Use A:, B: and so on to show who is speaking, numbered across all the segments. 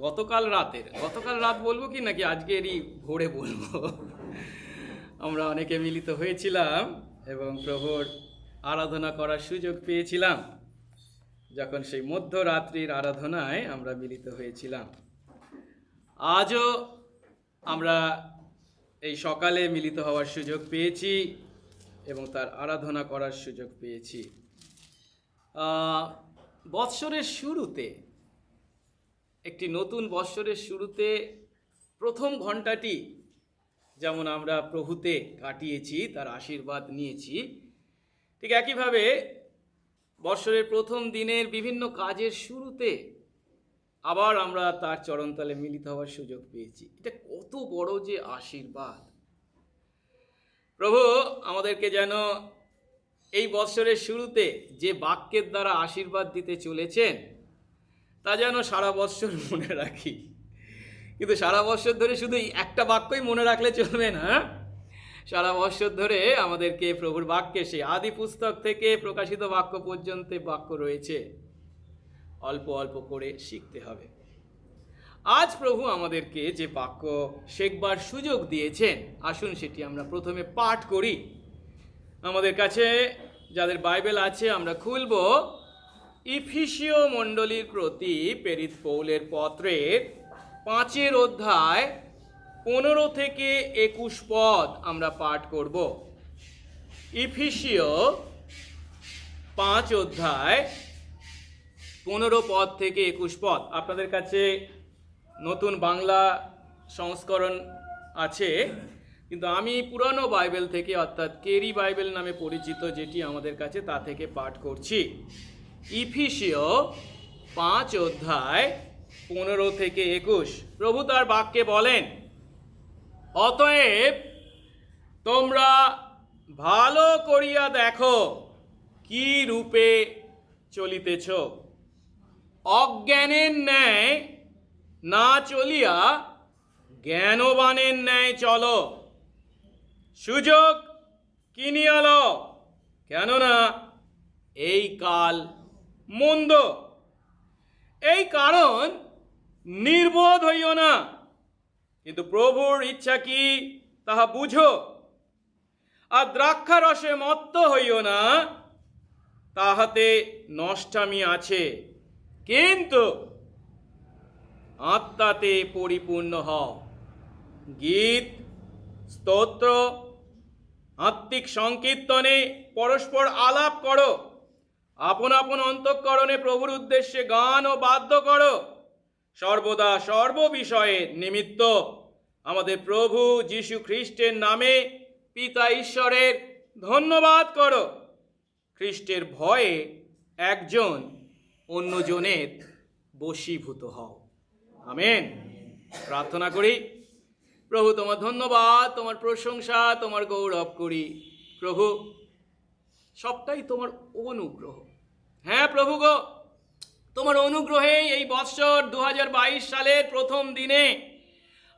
A: গতকাল রাত বলবো কি নাকি আজকেরই ভোরে বলবো। আমরা অনেকে মিলিত হয়েছিলাম এবং প্রভুর আরাধনা করার সুযোগ পেয়েছিলাম যখন সেই মধ্যরাত্রির আরাধনায় আমরা মিলিত হয়েছিলাম। আজও আমরা এই সকালে মিলিত হওয়ার সুযোগ পেয়েছি এবং তার আরাধনা করার সুযোগ পেয়েছি। বৎসরের শুরুতে, একটি নতুন বৎসরের শুরুতে প্রথম ঘন্টাটি যেমন আমরা প্রভুতে কাটিয়েছি, তার আশীর্বাদ নিয়েছি, ঠিক একইভাবে বৎসরের প্রথম দিনের বিভিন্ন কাজের শুরুতে আবার আমরা তার চরণতলে মিলিত হওয়ার সুযোগ পেয়েছি। এটা কত বড় যে আশীর্বাদ! প্রভু আমাদেরকে যেন এই বৎসরের শুরুতে যে বাক্যের দ্বারা আশীর্বাদ দিতে চলেছেন তা যেন সারা বৎসর মনে রাখি। কিন্তু সারা বৎসর ধরে শুধু একটা বাক্যই মনে রাখলে চলবে না। সারা বৎসর ধরে আমাদেরকে প্রভুর বাক্যে, সেই আদি পুস্তক থেকে প্রকাশিত বাক্য পর্যন্ত বাক্য রয়েছে, অল্প অল্প করে শিখতে হবে। আজ প্রভু আমাদেরকে যে বাক্য শেখবার সুযোগ দিয়েছেন, আসুন সেটি আমরা প্রথমে পাঠ করি। আমাদের কাছে যাদের বাইবেল আছে আমরা খুলব ইফিসীয় মণ্ডলীর প্রতি প্রেরিত পৌলের পত্রের 5 অধ্যায় 15 থেকে 21 পদ আমরা পাঠ করব। ইফিসীয় 5 অধ্যায় 15 পদ থেকে 21 পদ। আপনাদের কাছে নতুন বাংলা সংস্করণ আছে, কিন্তু আমি পুরানো বাইবেল থেকে, অর্থাৎ কেরি বাইবেল নামে পরিচিত যেটি আমাদের কাছে, তা থেকে পাঠ করছি। ইফিসীয় 5 অধ্যায় 15 থেকে 21। প্রভু তার বাক্যে বলেন, অতএব তোমরা ভালো করিয়া দেখো কি রূপে চলিতেছ, অজ্ঞানের ন্যায় না চলিয়া জ্ঞানবানের ন্যায় চলো, সুযোগ কিনিয়া লও, কেননা এই কাল মন্দ। এই কারণ নির্বোধ হইও না, কিন্তু প্রভুর ইচ্ছা কি তাহা বুঝো। আর দ্রাক্ষারসে মত্ত হইও না, তাহাতে নষ্টামি আছে, কিন্তু আত্মাতে পরিপূর্ণ হও। গীত, স্তোত্র, আত্মিক সংকীর্তনে পরস্পর আলাপ করো, আপন আপন অন্তঃকরণে প্রভুর উদ্দেশ্যে গান ও বাদ্য করো, সর্বদা সর্ববিষয়ে নিমিত্ত আমাদের প্রভু যীশু খ্রিস্টের নামে পিতা ঈশ্বরের ধন্যবাদ করো। খ্রিস্টের ভয়ে একজন অন্যজনের বশীভূত হও। আমেন। প্রার্থনা করি। প্রভু, তোমার ধন্যবাদ, তোমার প্রশংসা, তোমার গৌরব করি। প্রভু, সবটাই তোমার অনুগ্রহ। হ্যাঁ প্রভু গো, তোমার অনুগ্রহে এই বৎসর 2022 সালের প্রথম দিনে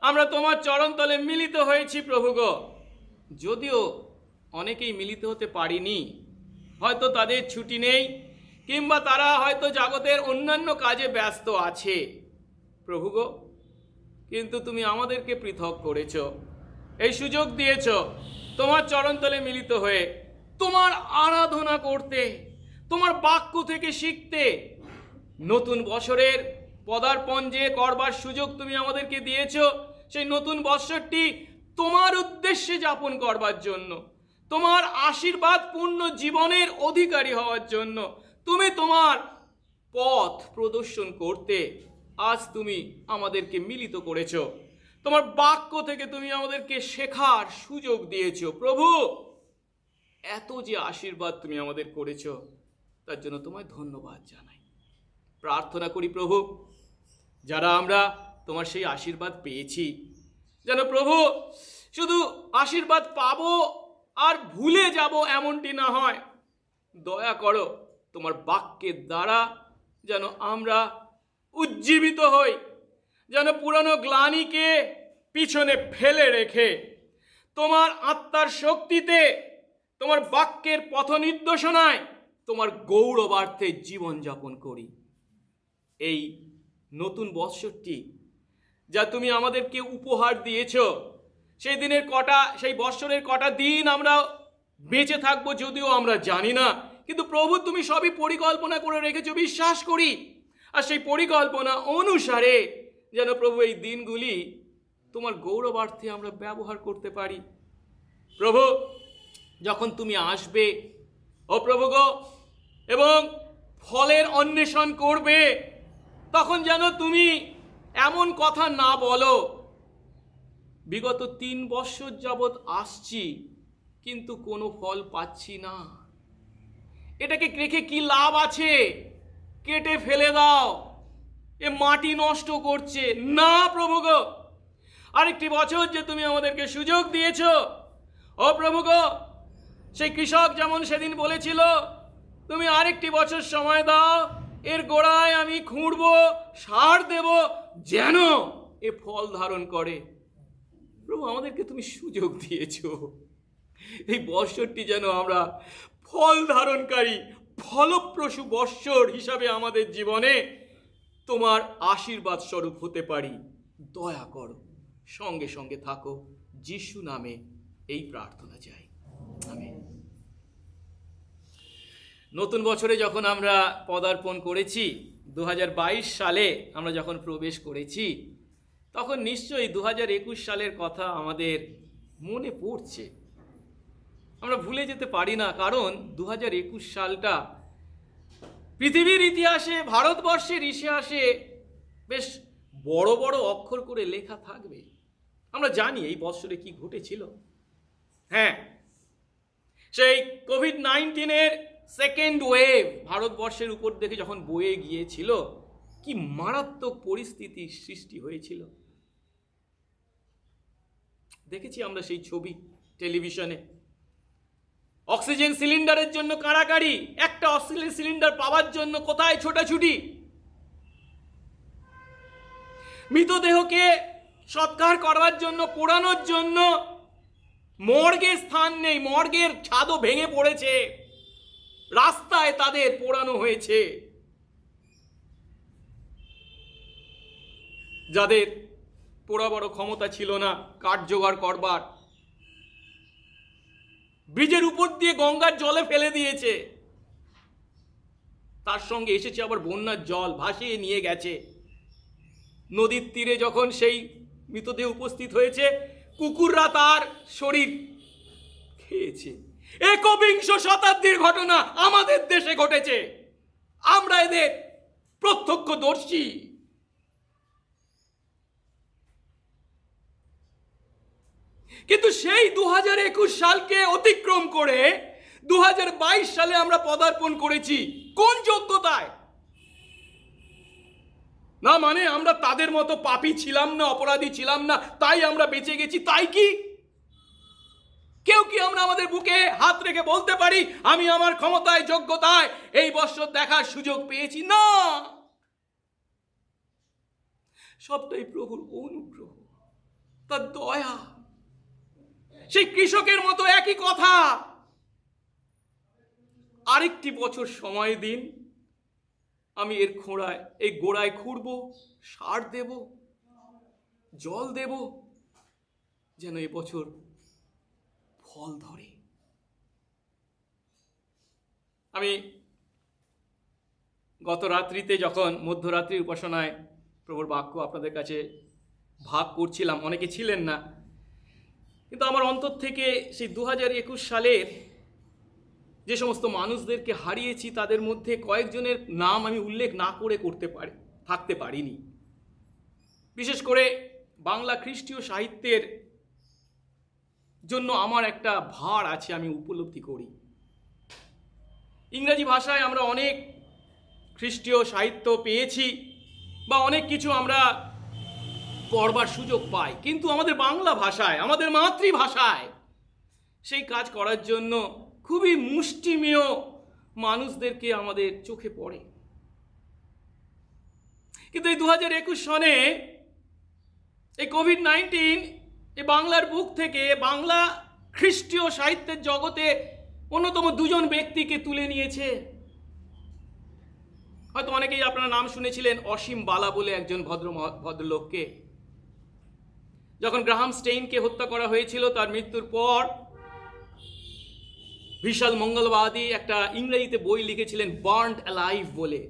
A: আমরা তোমার চরণতলে মিলিত হয়েছি প্রভু গো। যদিও অনেকেই মিলিত হতে পারিনি, হয়তো তাদের ছুটি নেই, কিংবা তারা হয়তো জগতের অন্যান্য কাজে ব্যস্ত আছে প্রভু গো, কিন্তু তুমি আমাদেরকে পৃথক করেছ, এই সুযোগ দিয়েছ তোমার চরণতলে মিলিত হয়ে তোমার আরাধনা করতে, তোমার বাক্য থেকে শিখতে। নতুন বছরের পদার্পণ যে করবার সুযোগ তুমি আমাদেরকে দিয়েছ, সেই নতুন বৎসরটি তোমার উদ্দেশ্যে যাপন করবার জন্য, তোমার আশীর্বাদ পূর্ণ জীবনের অধিকারী হওয়ার জন্য, তুমি তোমার পথ প্রদর্শন করতে আজ তুমি আমাদেরকে মিলিত করেছ। তোমার বাক্য থেকে তুমি আমাদেরকে শেখার সুযোগ দিয়েছ প্রভু। এত যে আশীর্বাদ তুমি আমাদের করেছ, তার জন্য তোমায় ধন্যবাদ জানাই। প্রার্থনা করি প্রভু, যারা আমরা তোমার সেই আশীর্বাদ পেয়েছি, যেন প্রভু শুধু আশীর্বাদ পাবো আর ভুলে যাব এমনটি না হয়। দয়া করো, তোমার বাক্যের দ্বারা যেন আমরা উজ্জীবিত হই, যেন পুরানো গ্লানিকে পিছনে ফেলে রেখে তোমার আত্মার শক্তিতে, তোমার বাক্যের পথ নির্দেশনায় তোমার গৌরবার্থে জীবনযাপন করি। এই নতুন বৎসরটি যা তুমি আমাদেরকে উপহার দিয়েছ, সেই বৎসরের কটা দিন আমরা বেঁচে থাকবো যদিও আমরা জানি না, কিন্তু প্রভু তুমি সবই পরিকল্পনা করে রেখেছো, বিশ্বাস করি। আর সেই পরিকল্পনা অনুসারে যেন প্রভু এই দিনগুলি তোমার গৌরবার্থে আমরা ব্যবহার করতে পারি। প্রভু, যখন তুমি আসবে ও প্রভু গো, এবং ফলের অন্বেষণ করবে, তখন যেন তুমি এমন কথা না বলো, বিগত 3 বৎসর যাবৎ আসছি কিন্তু কোনো ফল পাচ্ছি না, এটাকে রেখে কি লাভ আছে, কেটে ফেলে দাও, এ মাটি নষ্ট করছে। না প্রভু গো, আরেকটি বছর যে তুমি আমাদেরকে সুযোগ দিয়েছ, ও প্রভু গো, সেই কৃষক যেমন সেদিন বলেছিল তুমি আরেকটি বছর সময় দাও, এর গোড়ায় আমি খুঁড়বো, সার দেব, যেন এ ফল ধারণ করে। প্রভু, আমাদেরকে তুমি সুযোগ দিয়েছ, এই বৎসরটি যেন আমরা ফল ধারণকারী ফলপ্রসূ বৎসর হিসাবে আমাদের জীবনে তোমার আশীর্বাদ স্বরূপ হতে পারি। দয়া করো, সঙ্গে সঙ্গে থাকো, যিশু নামে এই প্রার্থনা চাই, আমেন। নতুন বছরে যখন আমরা পদার্পণ করেছি, 2022 সালে আমরা যখন প্রবেশ করেছি, তখন নিশ্চয়ই 2021 সালের কথা আমাদের মনে পড়ছে। আমরা ভুলে যেতে পারি না, কারণ 2021 সালটা পৃথিবীর ইতিহাসে, ভারতবর্ষের ইতিহাসে বেশ বড় বড় অক্ষর করে লেখা থাকবে। আমরা জানি এই বছরে কি ঘটেছিল। হ্যাঁ, সেই কোভিড-19 সেকেন্ড ওয়েভ ভারতবর্ষের উপর থেকে যখন বয়ে গিয়েছিল, কি মারাত্মক পরিস্থিতির সৃষ্টি হয়েছিল। দেখেছি আমরা সেই ছবি টেলিভিশনে। অক্সিজেন সিলিন্ডারের জন্য কাড়াকাড়ি, একটা অক্সিজেন সিলিন্ডার পাওয়ার জন্য কোথায় ছোটাছুটি, মৃতদেহকে সৎকার করার জন্য, পোড়ানোর জন্য মর্গে স্থান নেই, মর্গের ছাদও ভেঙে পড়েছে, রাস্তায় তাদের পোড়ানো হয়েছে। যাদের পোড়াবার ক্ষমতা ছিল না কাঠ জোগাড় করবার, ব্রিজের উপর দিয়ে গঙ্গার জলে ফেলে দিয়েছে, তার সঙ্গে এসেছে আবার বন্যার জল, ভাসিয়ে নিয়ে গেছে। নদীর তীরে যখন সেই মৃতদেহ উপস্থিত হয়েছে, কুকুররা তার শরীর খেয়েছে। একবিংশ শতাব্দীর ঘটনা আমাদের দেশে ঘটেছে, আমরা এদের প্রত্যক্ষদর্শী। কিন্তু সেই 2021 সালকে অতিক্রম করে 2022 সালে আমরা পদার্পণ করেছি। কোন যোগ্যতায়? না মানে আমরা তাদের মতো পাপী ছিলাম না, অপরাধী ছিলাম না, তাই আমরা বেঁচে গেছি, তাই কি? কেউ কি আমরা আমাদের বুকে হাত রেখে বলতে পারি আমি আমার ক্ষমতায়, যোগ্যতায় এই বৎসর দেখার সুযোগ পেয়েছি? না, সবটাই প্রভুর অনুগ্রহ, তার দয়া। সেই কৃষকের মতো একই কথা, আরেকটি বছর সময় দিন, আমি এর গোড়ায় খুঁড়বো, সার দেব, জল দেব, যেন এ বছর ফল ধরে। আমি গত রাত্রিতে যখন মধ্যরাত্রির উপাসনায় প্রভুর বাক্য আপনাদের কাছে ভাগ করছিলাম, অনেকে ছিলেন না, কিন্তু আমার অন্তর থেকে সেই 2021 সালের যে সমস্ত মানুষদেরকে হারিয়েছি, তাদের মধ্যে কয়েকজনের নাম আমি উল্লেখ না করে থাকতে পারিনি। বিশেষ করে বাংলা খ্রিস্টীয় সাহিত্যের জন্য আমার একটা ভার আছে, আমি উপলব্ধি করি। ইংরেজি ভাষায় আমরা অনেক খ্রিস্টীয় সাহিত্য পেয়েছি বা অনেক কিছু আমরা পড়বার সুযোগ পাই, কিন্তু আমাদের বাংলা ভাষায়, আমাদের মাতৃভাষায় সেই কাজ করার জন্য খুবই মুষ্টিমেয় মানুষদেরকে আমাদের চোখে পড়ে। কিন্তু এই 2021 সনে এই কোভিড-19 এই বাংলার বুক থেকে বাংলা খ্রিস্টীয় সাহিত্যের জগতে অন্যতম 2জন ব্যক্তিকে তুলে নিয়েছে। হয়তো অনেকেই আপনারা নাম শুনেছিলেন অসীম বালা বলে একজন ভদ্রলোককে। যখন গ্রাহাম স্টেইনকে হত্যা করা হয়েছিল, তার মৃত্যুর পর বিশাল মঙ্গলবাদী একটা ইংরেজিতে বই লিখেছিলেন বার্নড অ্যালাইভ বলে।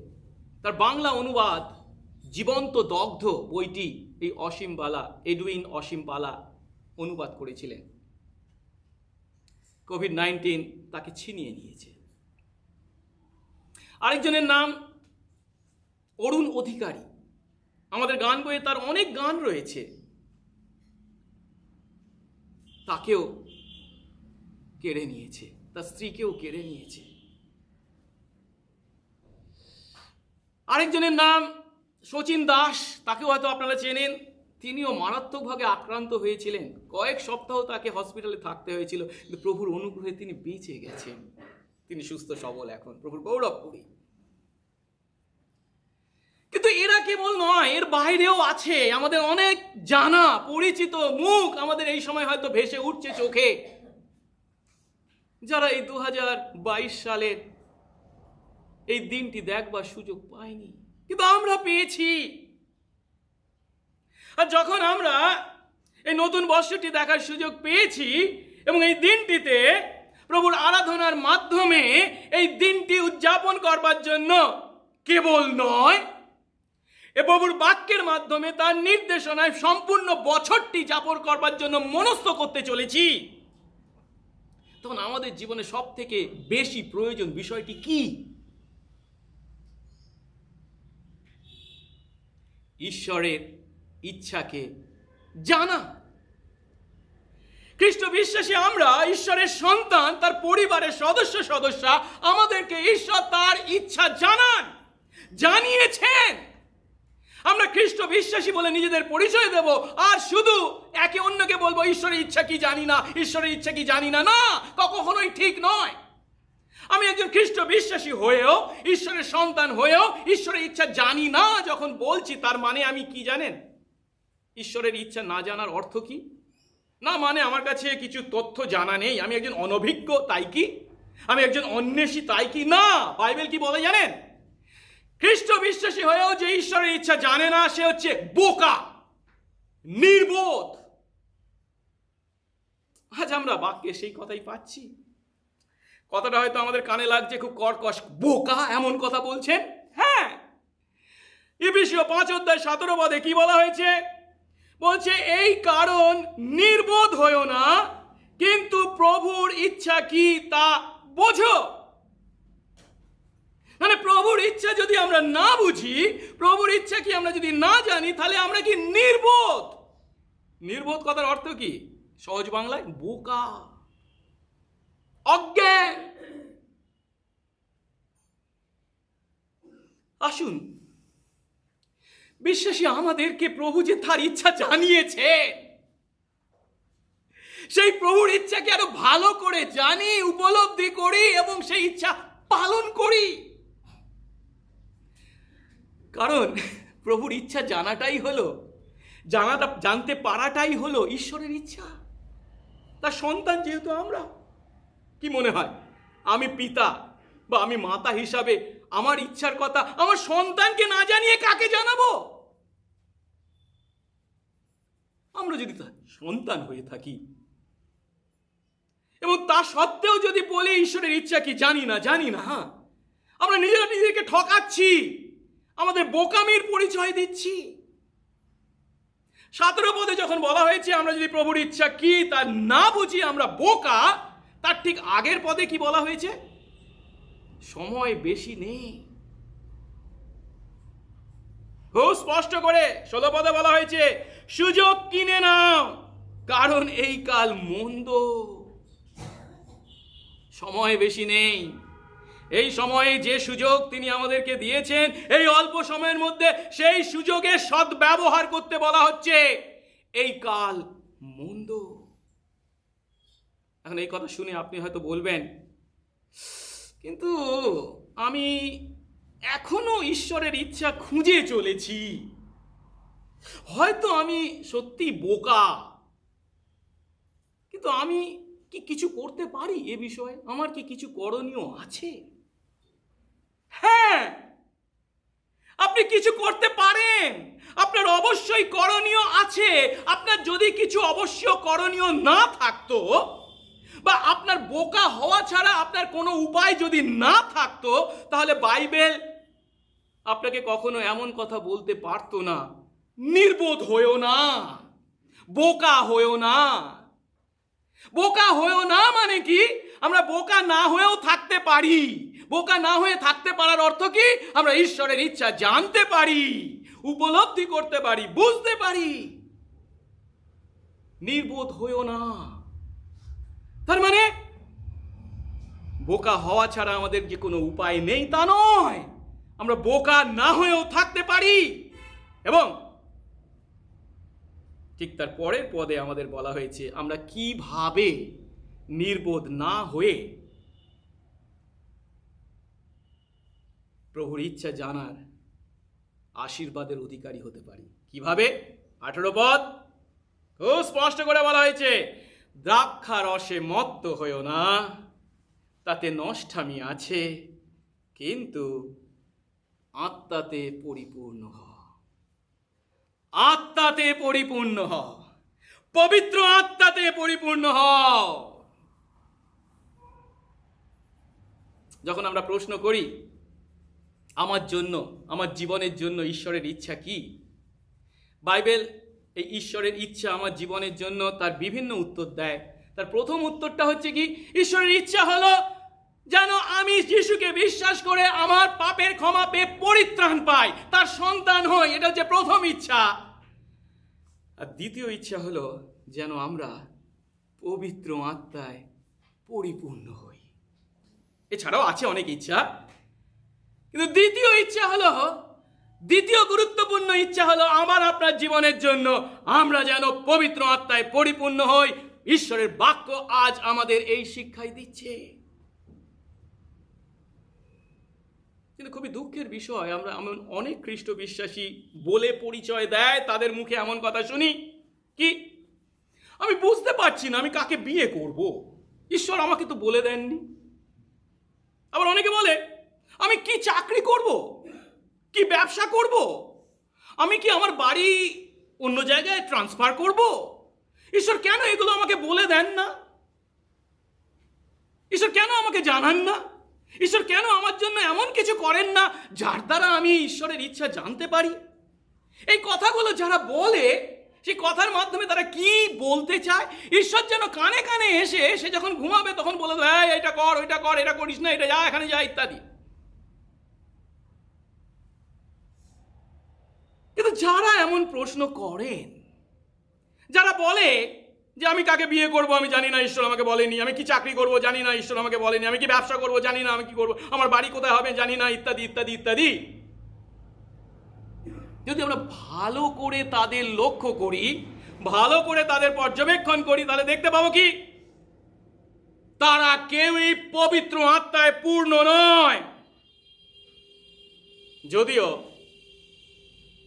A: তার বাংলা অনুবাদ জীবন্ত দগ্ধ বইটি এই অসীম বালা, এডউইন অসীম বালা অনুবাদ করেছিলেন। কোভিড-19 তাকে ছিনিয়ে নিয়েছে। আরেকজনের নাম অরুণ অধিকারী। আমাদের গান বইয়ে তার অনেক গান রয়েছে। তাকেও কেড়ে নিয়েছে, তার স্ত্রীকেও কেড়ে নিয়েছে। আরেকজনের নাম শচীন দাস, তাকেও হয়তো আপনারা চেনেন। তিনিও মারাত্মকভাবে আক্রান্ত হয়েছিলেন, কয়েক সপ্তাহ তাকে হসপিটালে থাকতে হয়েছিল, কিন্তু প্রভুর অনুগ্রহে তিনি বেঁচে গেছেন। তিনি সুস্থ সবল এখন, প্রভুর গৌরব করি। কিন্তু এরা কেবল নয়, এর বাইরেও আছে আমাদের অনেক জানা পরিচিত মুখ আমাদের এই সময় হয়তো ভেসে উঠছে চোখে, যারা এই 2022 সালের এই দিনটি দেখবার সুযোগ পায়নি, কিন্তু আমরা পেয়েছি। আর যখন আমরা এই নতুন বর্ষটি দেখার সুযোগ পেয়েছি এবং এই দিনটিতে প্রভুর আরাধনার মাধ্যমে এই দিনটি উদযাপন করবার জন্য কেবল নয়, এ প্রভুর বাক্যের মাধ্যমে তার নির্দেশনায় সম্পূর্ণ বছরটি যাপন করবার জন্য মনস্থ করতে চলেছি, তখন আমাদের জীবনে সব থেকে বেশি প্রয়োজন বিষয়টি কি? ঈশ্বরের ইচ্ছাকে জানা। খ্রিস্ট বিশ্বাসী আমরা ঈশ্বরের সন্তান, তার পরিবারের সদস্যরা আমাদেরকে ঈশ্বর তার ইচ্ছা জানিয়েছেন। আমরা খ্রিস্ট বিশ্বাসী বলে নিজেদের পরিচয় দেব আর শুধু একে অন্যকে বলবো ঈশ্বরের ইচ্ছা কি জানি না, ঈশ্বরের ইচ্ছা কি জানি না। না, কখনোই ঠিক নয়। আমি একজন খ্রিস্ট বিশ্বাসী হয়েও, ঈশ্বরের সন্তান হয়েও ঈশ্বরের ইচ্ছা জানি না যখন বলছি, তার মানে আমি কি জানেন? ঈশ্বরের ইচ্ছা না জানার অর্থ কি? না মানে আমার কাছে কিছু তথ্য জানা নেই, আমি একজন অনভিজ্ঞ তাই কি, আমি একজন অন্বেষী তাই কি? না, বাইবেল কি বলে জানেন? খ্রিস্ট বিশ্বাসী হয়েও যে ঈশ্বরের ইচ্ছা জানে না, সে হচ্ছে বোকা, নির্বোধ। আজ আমরা বাক্যে সেই কথাই পাচ্ছি। কথাটা হয়তো আমাদের কানে লাগছে খুব কর্কশ, বোকা এমন কথা বলছেন। হ্যাঁ, এফেসীয় 5:17 কি বলা হয়েছে? বলছে এই কারণ নির্বোধ হয়ো না, কিন্তু প্রভুর ইচ্ছা কি তা বোঝো। মানে প্রভুর ইচ্ছা যদি আমরা না বুঝি, প্রভুর ইচ্ছা কি আমরা যদি না জানি, তাহলে আমরা কি নির্বোধ। নির্বোধ কথার অর্থ কি? সহজ বাংলায় বোকা, অজ্ঞান। আসুন, বিশ্বাসী আমাদেরকে প্রভু যে তার ইচ্ছা জানিয়েছে, সেই প্রভুর ইচ্ছাকে আরো ভালো করে জানি, উপলব্ধি করি এবং সেই ইচ্ছা পালন করি। কারণ প্রভুর ইচ্ছা জানতে পারাটাই হলো ঈশ্বরের ইচ্ছা। তার সন্তান যেহেতু আমরা, কি মনে হয় আমি পিতা বা আমি মাতা হিসাবে আমার ইচ্ছার কথা আমার সন্তানকে না জানিয়ে কাকে জানাবো? আমরা যদি তার সন্তান হয়ে থাকি এবং তা সত্ত্বেও যদি বলি ঈশ্বরের ইচ্ছা কি জানি না, আমরা নিজেরা নিজেকে ঠকাচ্ছি, আমাদের বোকামির পরিচয় দিচ্ছি। 17 যখন বলা হয়েছে আমরা যদি প্রভুর ইচ্ছা কি তা না বুঝি আমরা বোকা, তার ঠিক আগের পদে কি বলা হয়েছে? সময় বেশি নেই। খুব স্পষ্ট করে 16 বলা হয়েছে সুযোগ কিনে নাও, কারণ এই কাল মন্দ। সময় বেশি নেই। এই সময়ে যে সুযোগ তিনি আমাদেরকে দিয়েছেন, এই অল্প সময়ের মধ্যে সেই সুযোগের সদ্ব্যবহার করতে বলা হচ্ছে। এই কাল মন্দ। এখন এই কথা শুনে আপনি হয়তো বলবেন, কিন্তু আমি এখনো ঈশ্বরের ইচ্ছা খুঁজে চলেছি, হয়তো আমি সত্যি বোকা, কিন্তু আমি কি কিছু করতে পারি এ বিষয়ে? আমার কি কিছু করণীয় আছে? হ্যাঁ, আপনি কিছু করতে পারেন, আপনার অবশ্যই করণীয় আছে। আপনার যদি কিছু অবশ্য করণীয় না থাকতো, বা আপনার বোকা হওয়া ছাড়া আপনার কোনো উপায় যদি না থাকতো, তাহলে বাইবেল আপনাকে কখনো এমন কথা বলতে পারতো না, নির্বোধ হয়েও না, বোকা হয়েও না। বোকা হয়েও না মানে কি? আমরা বোকা না হয়েও থাকতে পারি। বোকা না হয়ে থাকতে পারার অর্থ কি? আমরা ঈশ্বরের ইচ্ছা জানতে পারি, উপলব্ধি করতে পারি, বুঝতে পারি। নির্বোধ হয়েও না, তার মানে বোকা হওয়া ছাড়া আমাদের যে কোনো উপায় নেই তা নয়। আমরা বোকা না হয়েও থাকতে পারি। এবং ঠিক তার পরের পদে আমাদের বলা হয়েছে আমরা কিভাবে নির্বোধ না হয়ে প্রভুর ইচ্ছা জানার আশীর্বাদের অধিকারী হতে পারি। কিভাবে? 18 পদ খুব স্পষ্ট করে বলা হয়েছে, দ্রাক্ষা রসে মত্ত হয়েও না, তাতে নষ্টামি আছে, কিন্তু আত্মাতে পরিপূর্ণ হ। আত্মাতে পরিপূর্ণ হ, পবিত্র আত্মাতে পরিপূর্ণ হ। যখন আমরা প্রশ্ন করি আমার জন্য, আমার জীবনের জন্য ঈশ্বরের ইচ্ছা কি, বাইবেল এই ঈশ্বরের ইচ্ছা আমার জীবনের জন্য তার বিভিন্ন উত্তর দেয়। তার প্রথম উত্তরটা হচ্ছে কি? ঈশ্বরের ইচ্ছা হলো যেন আমি যিশুকে বিশ্বাস করে আমার পাপের ক্ষমা পেয়ে পরিত্রাণ পাই, তার সন্তান হই। এটা হচ্ছে প্রথম ইচ্ছা। আর দ্বিতীয় ইচ্ছা হলো যেন আমরা পবিত্র আত্মায় পরিপূর্ণ হই। এছাড়াও আছে অনেক ইচ্ছা, কিন্তু দ্বিতীয় ইচ্ছা হলো, দ্বিতীয় গুরুত্বপূর্ণ ইচ্ছা হলো আমার আপনার জীবনের জন্য আমরা যেন পবিত্র আত্মায় পরিপূর্ণ হই। ঈশ্বরের বাক্য আজ আমাদের এই শিক্ষাই দিচ্ছে। কিন্তু খুবই দুঃখের বিষয়, আমরা এমন অনেক খ্রিস্ট বিশ্বাসী বলে পরিচয় দেয়, তাদের মুখে এমন কথা শুনি কি, আমি বুঝতে পারছি না আমি কাকে বিয়ে করব, ঈশ্বর আমাকে তো বলে দেননি। আবার অনেকে বলে আমি কি চাকরি করব, কি ব্যবসা করব, আমি কি আমার বাড়ি অন্য জায়গায় ট্রান্সফার করব, ঈশ্বর কেন এগুলো আমাকে বলে দেন না? ঈশ্বর কেন আমাকে জানান না? ঈশ্বর কেন আমার জন্য এমন কিছু করেন না যার দ্বারা আমি ঈশ্বরের ইচ্ছা জানতে পারি? এই কথাগুলো যারা বলে, সেই কথার মাধ্যমে তারা কি বলতে চায়? ঈশ্বর যেন কানে কানে এসে সে যখন ঘুমাবে তখন বলে দেয় এটা কর, ওইটা কর, এটা করিস না, এটা যা, এখানে যা, ইত্যাদি। কিন্তু যারা এমন প্রশ্ন করেন, যারা বলে যে আমি কাকে বিয়ে করব আমি জানি না, ঈশ্বর আমাকে বলেনি, আমি কি চাকরি করব জানি না, ঈশ্বর আমাকে বলেনি, আমি কি ব্যবসা করব জানি না, আমি কি করব, আমার বাড়ি কোথায় হবে জানি না, ইত্যাদি ইত্যাদি ইত্যাদি। যদি আমরা ভালো করে তাদের লক্ষ্য করি, ভালো করে তাদের পর্যবেক্ষণ করি, তাহলে দেখতে পাবো কি তারা কেউই পবিত্র আত্মায় পূর্ণ নয়। যদিও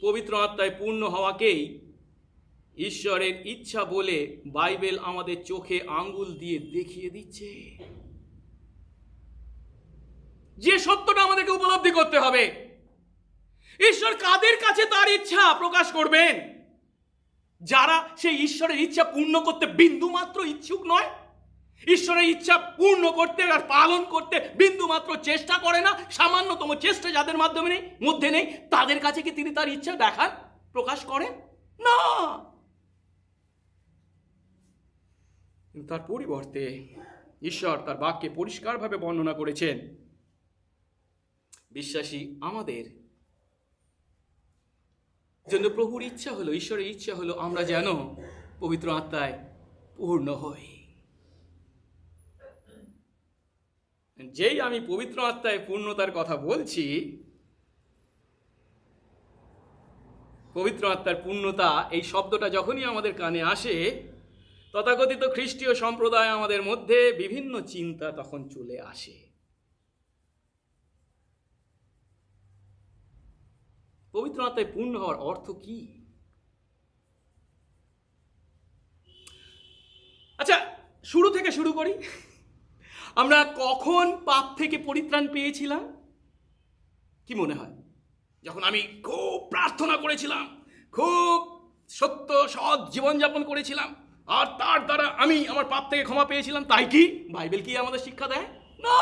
A: পবিত্র আত্মায় পূর্ণ হওয়াকেই ঈশ্বরের ইচ্ছা বলে বাইবেল আমাদের চোখে আঙ্গুল দিয়ে দেখিয়ে দিচ্ছে। যে সত্যটা আমাদেরকে উপলব্ধি করতে হবে, ঈশ্বর কাদের কাছে তার ইচ্ছা প্রকাশ করবেন? যারা সেই ঈশ্বরের ইচ্ছা পূর্ণ করতে বিন্দু মাত্র ইচ্ছুক নয়, ঈশ্বরের ইচ্ছা পূর্ণ করতে আর পালন করতে বিন্দু মাত্র চেষ্টা করে না, সামান্যতম চেষ্টা যাদের মাধ্যমে নেই, মধ্যে নেই, তাদের কাছে কি তিনি তার ইচ্ছা দেখান, প্রকাশ করেন না? তার পরিবর্তে ঈশ্বর তার বাক্যে পরিষ্কারভাবে বর্ণনা করেছেন বিশ্বাসী আমাদের জন্য প্রভুর ইচ্ছা হলো, ঈশ্বরের ইচ্ছা হলো আমরা যেন পবিত্র আত্মায় পূর্ণ হই। যেই আমি পবিত্র আত্মায় পূর্ণতার কথা বলছি, পবিত্র আত্মার পূর্ণতা এই শব্দটা যখনই আমাদের কানে আসে, তথাকথিত খ্রিস্টীয় সম্প্রদায় আমাদের মধ্যে বিভিন্ন চিন্তা তখন চলে আসে। পবিত্র আত্মায় পূর্ণ হওয়ার অর্থ কি? আচ্ছা, শুরু থেকে শুরু করি। আমরা কখন পাপ থেকে পরিত্রাণ পেয়েছিলাম? কি মনে হয়? যখন আমি খুব প্রার্থনা করেছিলাম, খুব সত্য সৎ জীবনযাপন করেছিলাম, আর তার দ্বারা আমি আমার পাপ থেকে ক্ষমা পেয়েছিলাম, তাই কি বাইবেল কি আমাদের শিক্ষা দেয়? না,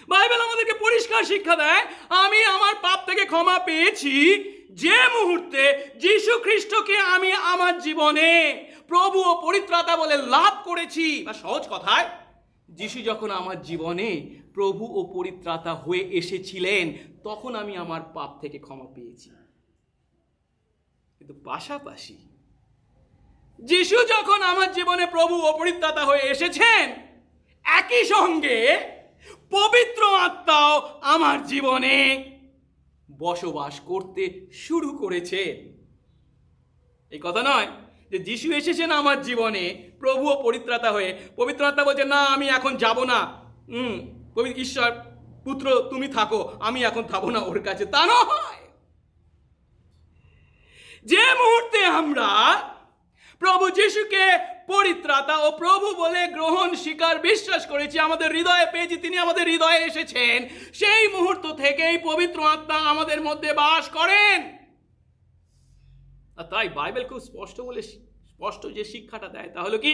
A: বাইবেল আমাদেরকে পরিষ্কার শিক্ষা দেয়, আমি আমার পাপ থেকে ক্ষমা পেয়েছি যে মুহূর্তে যীশু খ্রিস্টকে আমি আমার জীবনে প্রভু ও পরিত্রাতা বলে লাভ করেছি। বা সহজ কথায়, যীশু যখন আমার জীবনে প্রভু ও পরিত্রাতা হয়ে এসেছিলেন, তখন আমি আমার পাপ থেকে ক্ষমা পেয়েছি। কিন্তু পাশাপাশি যীশু যখন আমার জীবনে প্রভু ও পরিত্রাতা হয়ে এসেছেন, একই সঙ্গে পবিত্র আত্মাও আমার জীবনে বসবাস করতে শুরু করেছে। এই কথা নয় যে যীশু এসেছেন আমার জীবনে প্রভু ও পরিত্রাতা হয়ে, পবিত্র আত্মা বলছে না আমি এখন যাব না, ঈশ্বর পুত্র তুমি থাকো, আমি এখন থাকবো না ওর কাছে। তা নয়, যে মুহূর্তে আমরা প্রভু যীশুকে পরিত্রাতা ও প্রভু বলে গ্রহণ স্বীকার বিশ্বাস করেছি, আমাদের হৃদয়ে পেয়েছি, তিনি আমাদের হৃদয়ে এসেছেন, সেই মুহূর্ত থেকেই পবিত্র আত্মা আমাদের মধ্যে বাস করেন। আর তাই বাইবেল খুব স্পষ্ট যে শিক্ষাটা দেয় তা হলো কি,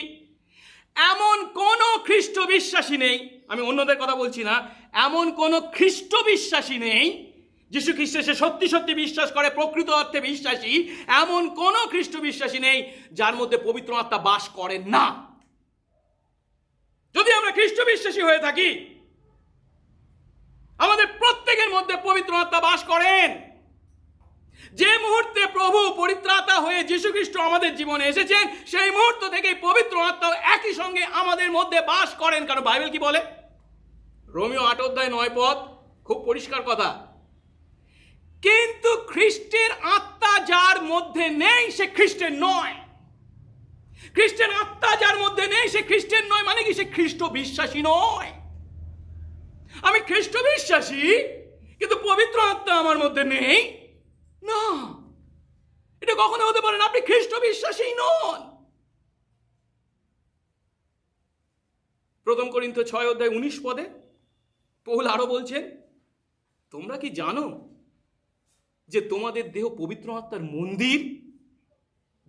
A: এমন কোন খ্রিস্ট বিশ্বাসী নেই, আমি অন্যদের কথা বলছি না, এমন কোন খ্রিস্ট বিশ্বাসী নেই, যীশু খ্রিস্টে সে সত্যি সত্যি বিশ্বাস করে, প্রকৃত অর্থে বিশ্বাসী, এমন কোন খ্রিস্ট বিশ্বাসী নেই যার মধ্যে পবিত্র আত্মা বাস করেন না। যদি আমরা খ্রিস্ট বিশ্বাসী হয়ে থাকি, আমাদের প্রত্যেকের মধ্যে পবিত্র আত্মা বাস করেন। যে মুহূর্তে প্রভু পরিত্রাতা হয়ে যীশু খ্রিস্ট আমাদের জীবনে এসেছেন, সেই মুহূর্ত থেকে পবিত্র আত্মা একই সঙ্গে আমাদের মধ্যে বাস করেন। কারণ বাইবেল কি বলে? রোমীয় 8:9 খুব পরিষ্কার কথা, কিন্তু খ্রিস্টের আত্মা যার মধ্যে নেই সে খ্রিস্টের নয়। খ্রিস্টের আত্মা যার মধ্যে নেই সে খ্রিস্টের নয়, মানে কি? সে খ্রিস্ট বিশ্বাসী নয়। আমি খ্রিস্ট বিশ্বাসী কিন্তু পবিত্র আত্মা আমার মধ্যে নেই, না, এটা কখনো হতে পারে না। আপনি খ্রিস্ট বিশ্বাসী নন। 1 করিন্থী 6:19 পৌল আরো বলছেন, তোমরা কি জানো যে তোমাদের দেহ পবিত্র আত্মার মন্দির,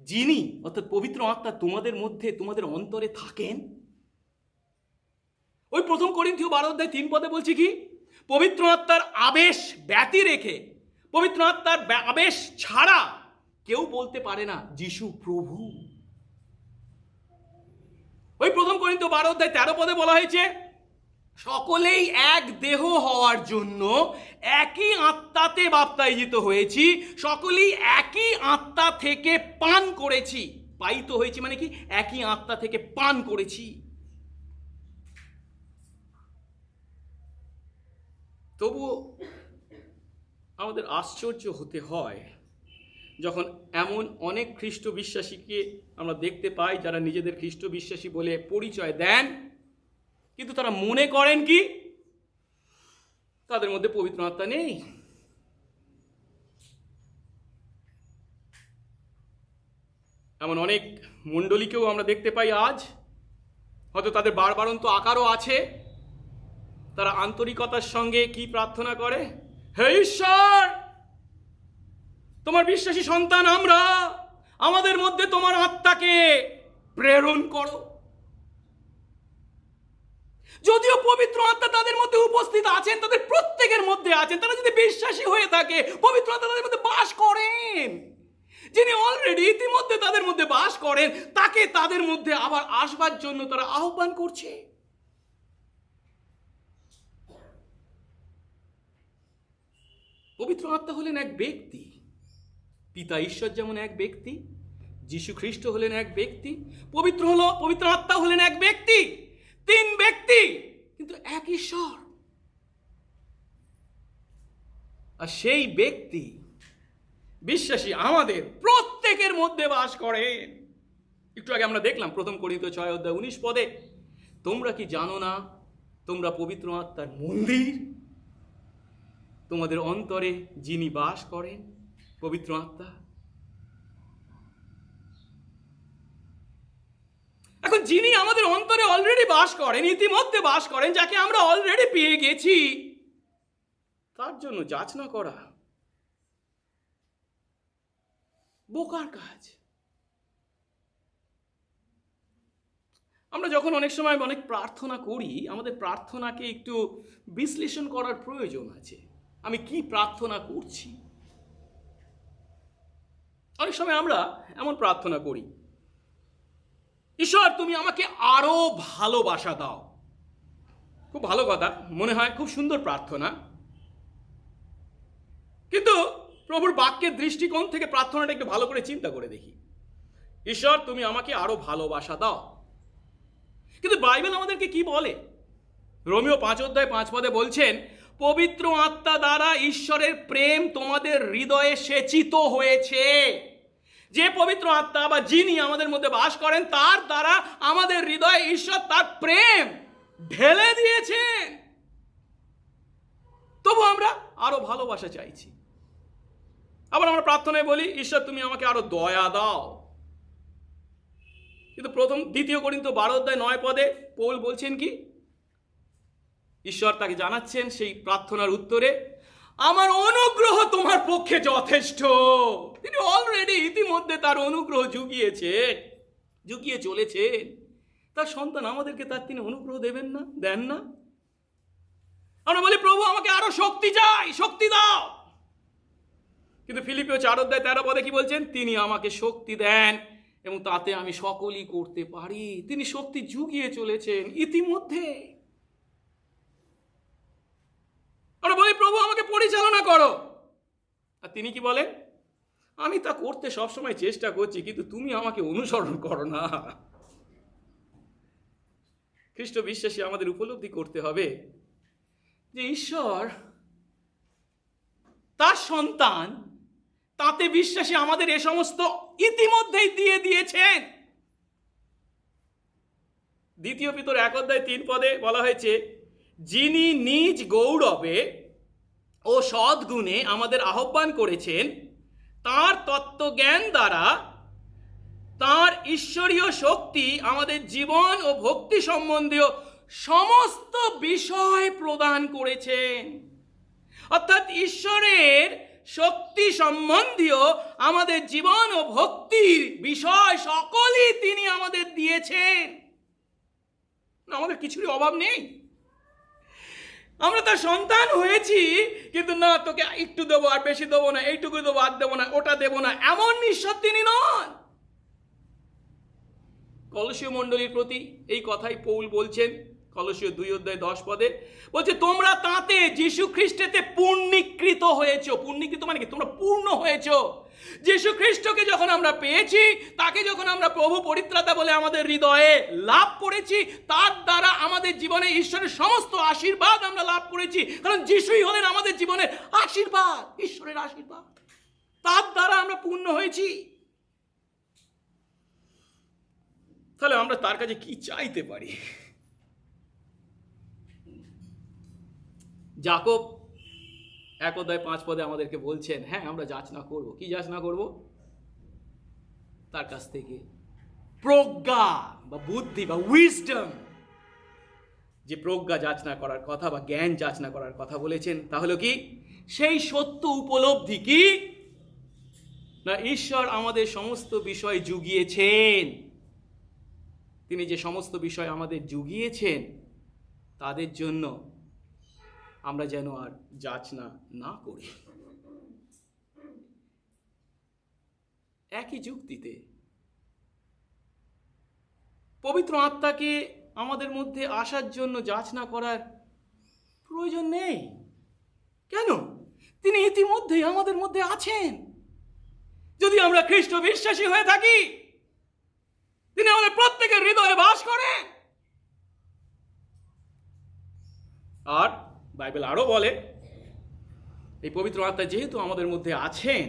A: যিনি অর্থাৎ পবিত্র আত্মা তোমাদের মধ্যে, তোমাদের অন্তরে থাকেন? ওই 1 করিন্থীয় 12:3 বলছে কি, পবিত্র আত্মার আবেশ ব্যতি রেখে, পবিত্র আত্মার আবেশ ছাড়া কেউ বলতে পারে না যিশু প্রভু। ওই 1 করিন্থীয় 12:13 বলা হয়েছে, সকলেই এক দেহ হওয়ার জন্য একই আত্মাতে বাপ্তাইজিত হয়েছি, সকলেই একই আত্মা থেকে পান করেছি। পাইত হয়েছি মানে কি? একই আত্মা থেকে পান করেছি। তবুও আমাদের আশ্চর্য হতে হয় যখন এমন অনেক খ্রিস্ট বিশ্বাসীকে আমরা দেখতে পাই যারা নিজেদের খ্রিস্ট বিশ্বাসী বলে পরিচয় দেন, কিন্তু তারা মনে করেন কি তাদের মধ্যে পবিত্র আত্মা নেই। এমন অনেক মণ্ডলীকেও আমরা দেখতে পাই আজ, হয়তো তাদের বাড়বাড়ন্ত আকারও আছে, তারা আন্তরিকতার সঙ্গে কি প্রার্থনা করে, হে ঈশ্বর, তোমার বিশ্বাসী সন্তান আমরা, আমাদের মধ্যে তোমার আত্মাকে প্রেরণ করো। যদিও পবিত্র আত্মা তাদের মধ্যে উপস্থিত আছেন, তাদের প্রত্যেকের মধ্যে আছেন, তারা যদি বিশ্বাসী হয়ে থাকে, পবিত্র আত্মা তাদের মধ্যে বাস করেন। যিনি অলরেডি ইতিমধ্যে তাদের মধ্যে বাস করেন, তাকে তাদের মধ্যে আবার আসবার জন্য তারা আহ্বান করছে। পবিত্র আত্মা হলেন এক ব্যক্তি, পিতা ঈশ্বর যেমন এক ব্যক্তি, যীশু খ্রিস্ট হলেন এক ব্যক্তি, পবিত্র আত্মা হলেন এক ব্যক্তি, 3 ব্যক্তি কিন্তু এক ঈশ্বর। আর সেই ব্যক্তি বিশ্বাসী আমাদের প্রত্যেকের মধ্যে বাস করেন। একটু আগে আমরা দেখলাম 1 করিন্থী 6:19 তোমরা কি জানো না তোমরা পবিত্র আত্মার মন্দির, তোমাদের অন্তরে যিনি বাস করেন পবিত্র আত্মা। এখন যিনি আমাদের অন্তরে অলরেডি বাস করেন, ইতিমধ্যে বাস করেন, যাকে আমরা অলরেডি পেয়ে গেছি, তার জন্য যাচনা করা বোকার কাজ। আমরা যখন অনেক সময় অনেক প্রার্থনা করি, আমাদের প্রার্থনাকে একটু বিশ্লেষণ করার প্রয়োজন আছে। আমি কি প্রার্থনা করছি? অনেক সময় আমরা এমন প্রার্থনা করি, ঈশ্বর তুমি আমাকে আরো ভালোবাসা দাও। খুব ভালো কথা, মনে হয় খুব সুন্দর প্রার্থনা, কিন্তু প্রভুর বাক্যের দৃষ্টিকোণ থেকে প্রার্থনাটা একটু ভালো করে চিন্তা করে দেখি। ঈশ্বর তুমি আমাকে আরো ভালোবাসা দাও, কিন্তু বাইবেল আমাদেরকে কি বলে? রোমিও 5:5 বলছেন, পবিত্র আত্মা দ্বারা ঈশ্বরের প্রেম তোমাদের হৃদয়ে সেচিত হয়েছে। যে পবিত্র আত্মা বা যিনি আমাদের মধ্যে বাস করেন, তার দ্বারা আমাদের হৃদয়ে ঈশ্বর তার প্রেম ঢেলে দিয়েছেন। তবু আমরা আরো ভালোবাসা চাইছি। আবার আমরা প্রার্থনায় বলি, ঈশ্বর তুমি আমাকে আরো দয়া দাও। কিন্তু 2 কোরিন্থী 12:9 পৌল বলছেন কি? ঈশ্বর তাকে জানাচ্ছেন সেই প্রার্থনার উত্তরে, আমার অনুগ্রহ তোমার পক্ষে যথেষ্ট। তিনি অলরেডি ইতিমধ্যে তার অনুগ্রহ জুগিয়ে চলেছেন। তার সন্তান আমাদেরকে তার তিনি অনুগ্রহ দেন না? আমরা বলি, প্রভু আমাকে আরো শক্তি চাই, শক্তি দাও। কিন্তু ফিলিপিও 4:13 কি বলছেন? তিনি আমাকে শক্তি দেন এবং তাতে আমি সকলই করতে পারি। তিনি শক্তি জুগিয়ে চলেছেন ইতিমধ্যে। আমরা বলি, প্রভু আমাকে পরিচালনা করো, আর তিনি কি বলেন? আমি তা করতে সবসময় চেষ্টা করছি, কিন্তু তুমি আমাকে অনুসরণ করো না। খ্রিস্ট বিশ্বাসী আমাদের উপলব্ধি করতে হবে যে ঈশ্বর তার সন্তান, তাতে বিশ্বাসী আমাদের এ সমস্ত ইতিমধ্যেই দিয়ে দিয়েছেন। 2 পিতর 1:3 বলা হয়েছে, যিনি নিজ গৌরবে ও সদ্গুণে আমাদের আহ্বান করেছেন, তার তত্ত্বজ্ঞান দ্বারা তার ঈশ্বরীয় শক্তি আমাদের জীবন ও ভক্তি সম্বন্ধীয় সমস্ত বিষয় প্রদান করেছেন। অর্থাৎ ঈশ্বরের শক্তি সম্বন্ধীয় আমাদের জীবন ও ভক্তির বিষয় সকলই তিনি আমাদের দিয়েছেন। আমাদের কিছুরই অভাব নেই। আমরা তার সন্তান হয়েছি, কিন্তু না তোকে একটু দেবো আর বেশি দেবো না, এইটুকু দেবো আর দেবো না, ওটা দেবো না, এমন ঈশ্বর তিনি নন। কলসীয় মণ্ডলীর প্রতি এই কথাই পৌল বলছেন কলসীয় 2:10 বলছে, তোমরা তাতে যীশু খ্রিস্টেতে পূর্ণীকৃত হয়েছো। পূর্ণীকৃত মানে কি? তোমরা পূর্ণ হয়েছো। যীশু খ্রিস্টকে যখন আমরা পেয়েছি, তাকে যখন আমরা প্রভু পরিত্রাতা বলে আমাদের হৃদয়ে লাভ করেছি, তার দ্বারা আমাদের জীবনে ঈশ্বরের সমস্ত আশীর্বাদ আমরা লাভ করেছি। কারণ যিশুই হলেন আমাদের জীবনের আশীর্বাদ, ঈশ্বরের আশীর্বাদ। তার দ্বারা আমরা পূর্ণ হয়েছি। তাহলে আমরা তার কাছে কি চাইতে পারি? যাকব 1:5 আমাদেরকে বলছেন, হ্যাঁ আমরা যাচনা করব। কি যাচনা করব? তার কাছ থেকে প্রজ্ঞা বা বুদ্ধি বা উইজডম, যে প্রজ্ঞা যাচনা করার কথা বা জ্ঞান যাচনা করার কথা বলেছেন, তাহলে কি সেই সত্য উপলব্ধি কি না ঈশ্বর আমাদের সমস্ত বিষয় জুগিয়েছেন। তিনি যে সমস্ত বিষয় আমাদের জুগিয়েছেন, তাদের জন্য আমরা যেন আর যাচনা না করি। একই যুক্তিতে পবিত্র আত্মাকে আমাদের মধ্যে আসার জন্য যাচনা করার প্রয়োজন নেই। কেন? তিনি ইতিমধ্যেই আমাদের মধ্যে আছেন। যদি আমরা খ্রিস্ট বিশ্বাসী হয়ে থাকি, তিনি আমাদের প্রত্যেকের হৃদয়ে বাস করেন। আর বাইবেল আরো বলে, এই পবিত্র আত্মা যেহেতু আমাদের মধ্যে আছেন,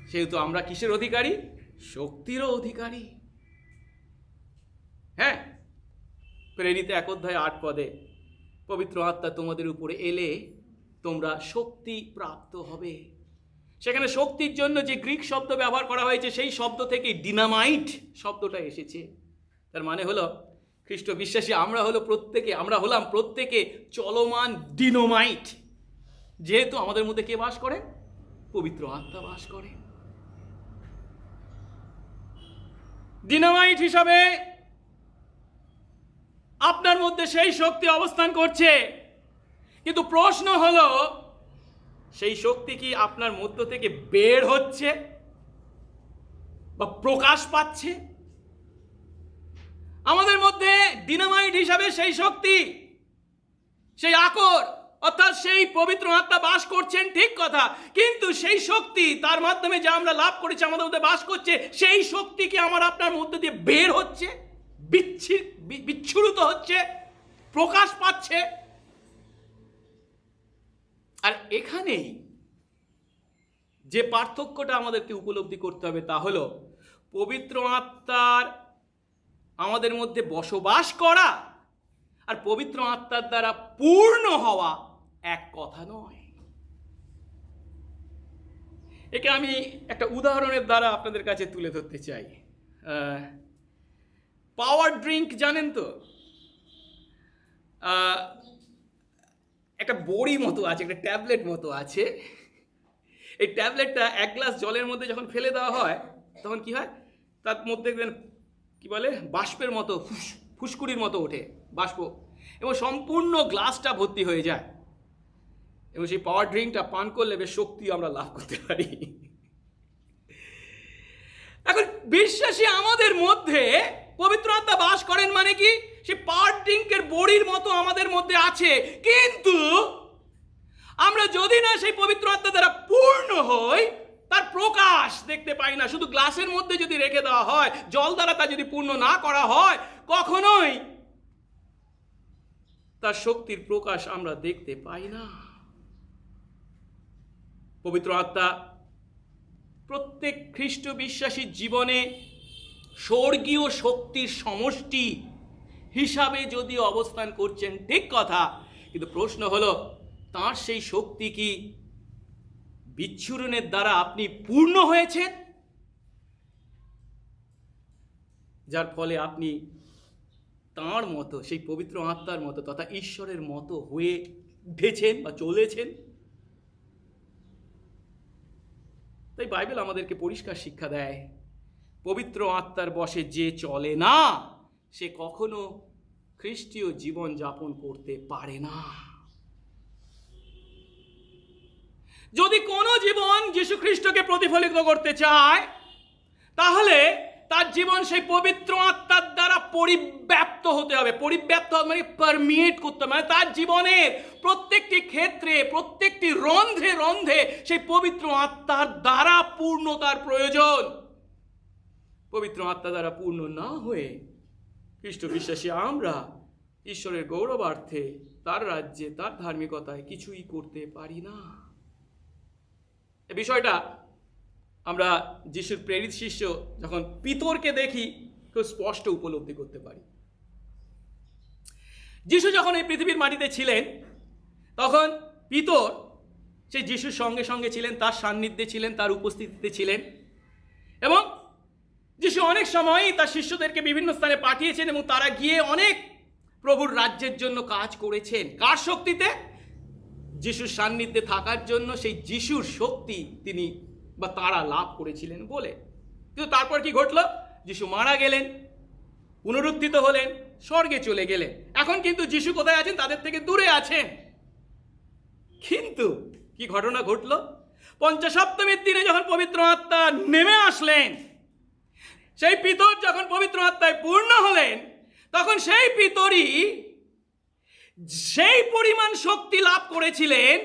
A: সেহেতু আমরা কিসের অধিকারী? শক্তিরও অধিকারী। হ্যাঁ, প্রেরিত 1:8 পবিত্র আত্মা তোমাদের উপরে এলে তোমরা শক্তি প্রাপ্ত হবে। সেখানে শক্তির জন্য যে গ্রিক শব্দ ব্যবহার করা হয়েছে, সেই শব্দ থেকে ডিনামাইট শব্দটা এসেছে। তার মানে হলো, খ্রিস্ট বিশ্বাসী আমরা হলাম প্রত্যেকে চলমান ডিনোমাইট। যেহেতু আমাদের মধ্যে কে বাস করেন? পবিত্র আত্মা বাস করেন। ডিনামাইট হিসাবে আপনার মধ্যে সেই শক্তি অবস্থান করছে, কিন্তু প্রশ্ন হলো সেই শক্তি কি আপনার মধ্য থেকে বের হচ্ছে বা প্রকাশ পাচ্ছে? আমাদের মধ্যে ডিনামাইট হিসাবে সেই শক্তি, সেই আকর অর্থাৎ সেই পবিত্র আত্মা বাস করছেন, ঠিক কথা, কিন্তু সেই শক্তি তার মাধ্যমে যা আমরা লাভ করেছি আমাদের মধ্যে বাস করছে, সেই শক্তি কি আমার আপনার মধ্যে দিয়ে বের হচ্ছে, বিচ্ছুরিত হচ্ছে, প্রকাশ পাচ্ছে? আর এখানেই যে পার্থক্যটা আমাদেরকে উপলব্ধি করতে হবে তা হলো পবিত্র আত্মার আমাদের মধ্যে বসবাস করা আর পবিত্র আত্মার দ্বারা পূর্ণ হওয়া এক কথা নয়। একে আমি একটা উদাহরণের দ্বারা আপনাদের কাছে তুলে ধরতে চাই। পাওয়ার ড্রিঙ্ক জানেন তো? একটা বড়ি মতো আছে, একটা ট্যাবলেট মতো আছে। এই ট্যাবলেটটা এক গ্লাস জলের মধ্যে যখন ফেলে দেওয়া হয় তখন কি হয়, তার মধ্যে কি বলে বাষ্পের মতো ফুসকুড়ির মতো ওঠে বাষ্প, এবং সম্পূর্ণ গ্লাসটা ভর্তি হয়ে যায়, এবং সেই পাওয়ার ড্রিঙ্কটা পান করলে বেশ শক্তি আমরা লাভ করতে পারি। এখন বিশ্বাসী আমাদের মধ্যে পবিত্র আত্মা বাস করেন মানে কি, সেই পাওয়ার ড্রিঙ্কের বড়ির মতো আমাদের মধ্যে আছে, কিন্তু আমরা যদি না সেই পবিত্র আত্মা দ্বারা পূর্ণ হই তার প্রকাশ দেখতে পাই না। শুধু গ্লাসের মধ্যে যদি রেখে দেওয়া হয়, জল দ্বারা তা যদি পূর্ণ না করা হয়, কখনোই তার শক্তির প্রকাশ আমরা দেখতে পাই না। পবিত্র আত্মা প্রত্যেক খ্রিস্ট বিশ্বাসীর জীবনে স্বর্গীয় শক্তির সমষ্টি হিসাবে যদি অবস্থান করছেন, ঠিক কথা, কিন্তু প্রশ্ন হলো তার সেই শক্তি কি বিচ্ছুরণের দ্বারা আপনি পূর্ণ হয়েছেন, যার ফলে আপনি তাঁর মতো, সেই পবিত্র আত্মার মতো তথা ঈশ্বরের মতো হয়ে উঠেছেন বা চলেছেন? তাই বাইবেল আমাদেরকে পরিষ্কার শিক্ষা দেয়, পবিত্র আত্মার বশে যে চলে না সে কখনো খ্রিস্টীয় জীবন যাপন করতে পারে না। যদি কোনো জীবন যীশু খ্রিস্টকে প্রতিফলিত করতে চায়, তাহলে তার জীবন সেই পবিত্র আত্মার দ্বারা পরিব্যাপ্ত হতে হবে। পরিব্যাপ্ত মানে পারমিয়েট করতে হবে, মানে তার জীবনের প্রত্যেকটি ক্ষেত্রে, প্রত্যেকটি রন্ধ্রে রন্ধ্রে সেই পবিত্র আত্মার দ্বারা পূর্ণতার প্রয়োজন। পবিত্র আত্মা দ্বারা পূর্ণ না হয়ে খ্রিস্ট বিশ্বাসী আমরা ঈশ্বরের গৌরবার্থে, তার রাজ্যে, তার ধার্মিকতায় কিছুই করতে পারি না। এই বিষয়টা আমরা যিশুর প্রেরিত শিষ্য যখন পিতরকে দেখি খুব স্পষ্ট উপলব্ধি করতে পারি। যিশু যখন এই পৃথিবীর মাটিতে ছিলেন তখন পিতর সেই যিশুর সঙ্গে সঙ্গে ছিলেন, তার সান্নিধ্যে ছিলেন, তার উপস্থিতিতে ছিলেন, এবং যিশু অনেক সময়ই তার শিষ্যদেরকে বিভিন্ন স্থানে পাঠিয়েছেন এবং তারা গিয়ে অনেক প্রভুর রাজ্যের জন্য কাজ করেছেন। কার শক্তিতে? যিশুর সান্নিধ্যে থাকার জন্য সেই যিশুর শক্তি তিনি বা তারা লাভ করেছিলেন বলে। কিন্তু তারপর কি ঘটল? যিশু মারা গেলেন, পুনরুত্থিত হলেন, স্বর্গে চলে গেলেন। এখন কিন্তু যিশু কোথায় আছেন? তাদের থেকে দূরে আছেন। কিন্তু কি ঘটনা ঘটল? পঞ্চসপ্তমীর দিনে যখন পবিত্র আত্মা নেমে আসলেন, সেই পিতর যখন পবিত্র আত্মায় পূর্ণ হলেন, তখন সেই পিতরই সেই পরিমাণ শক্তি লাভ করেছিলেন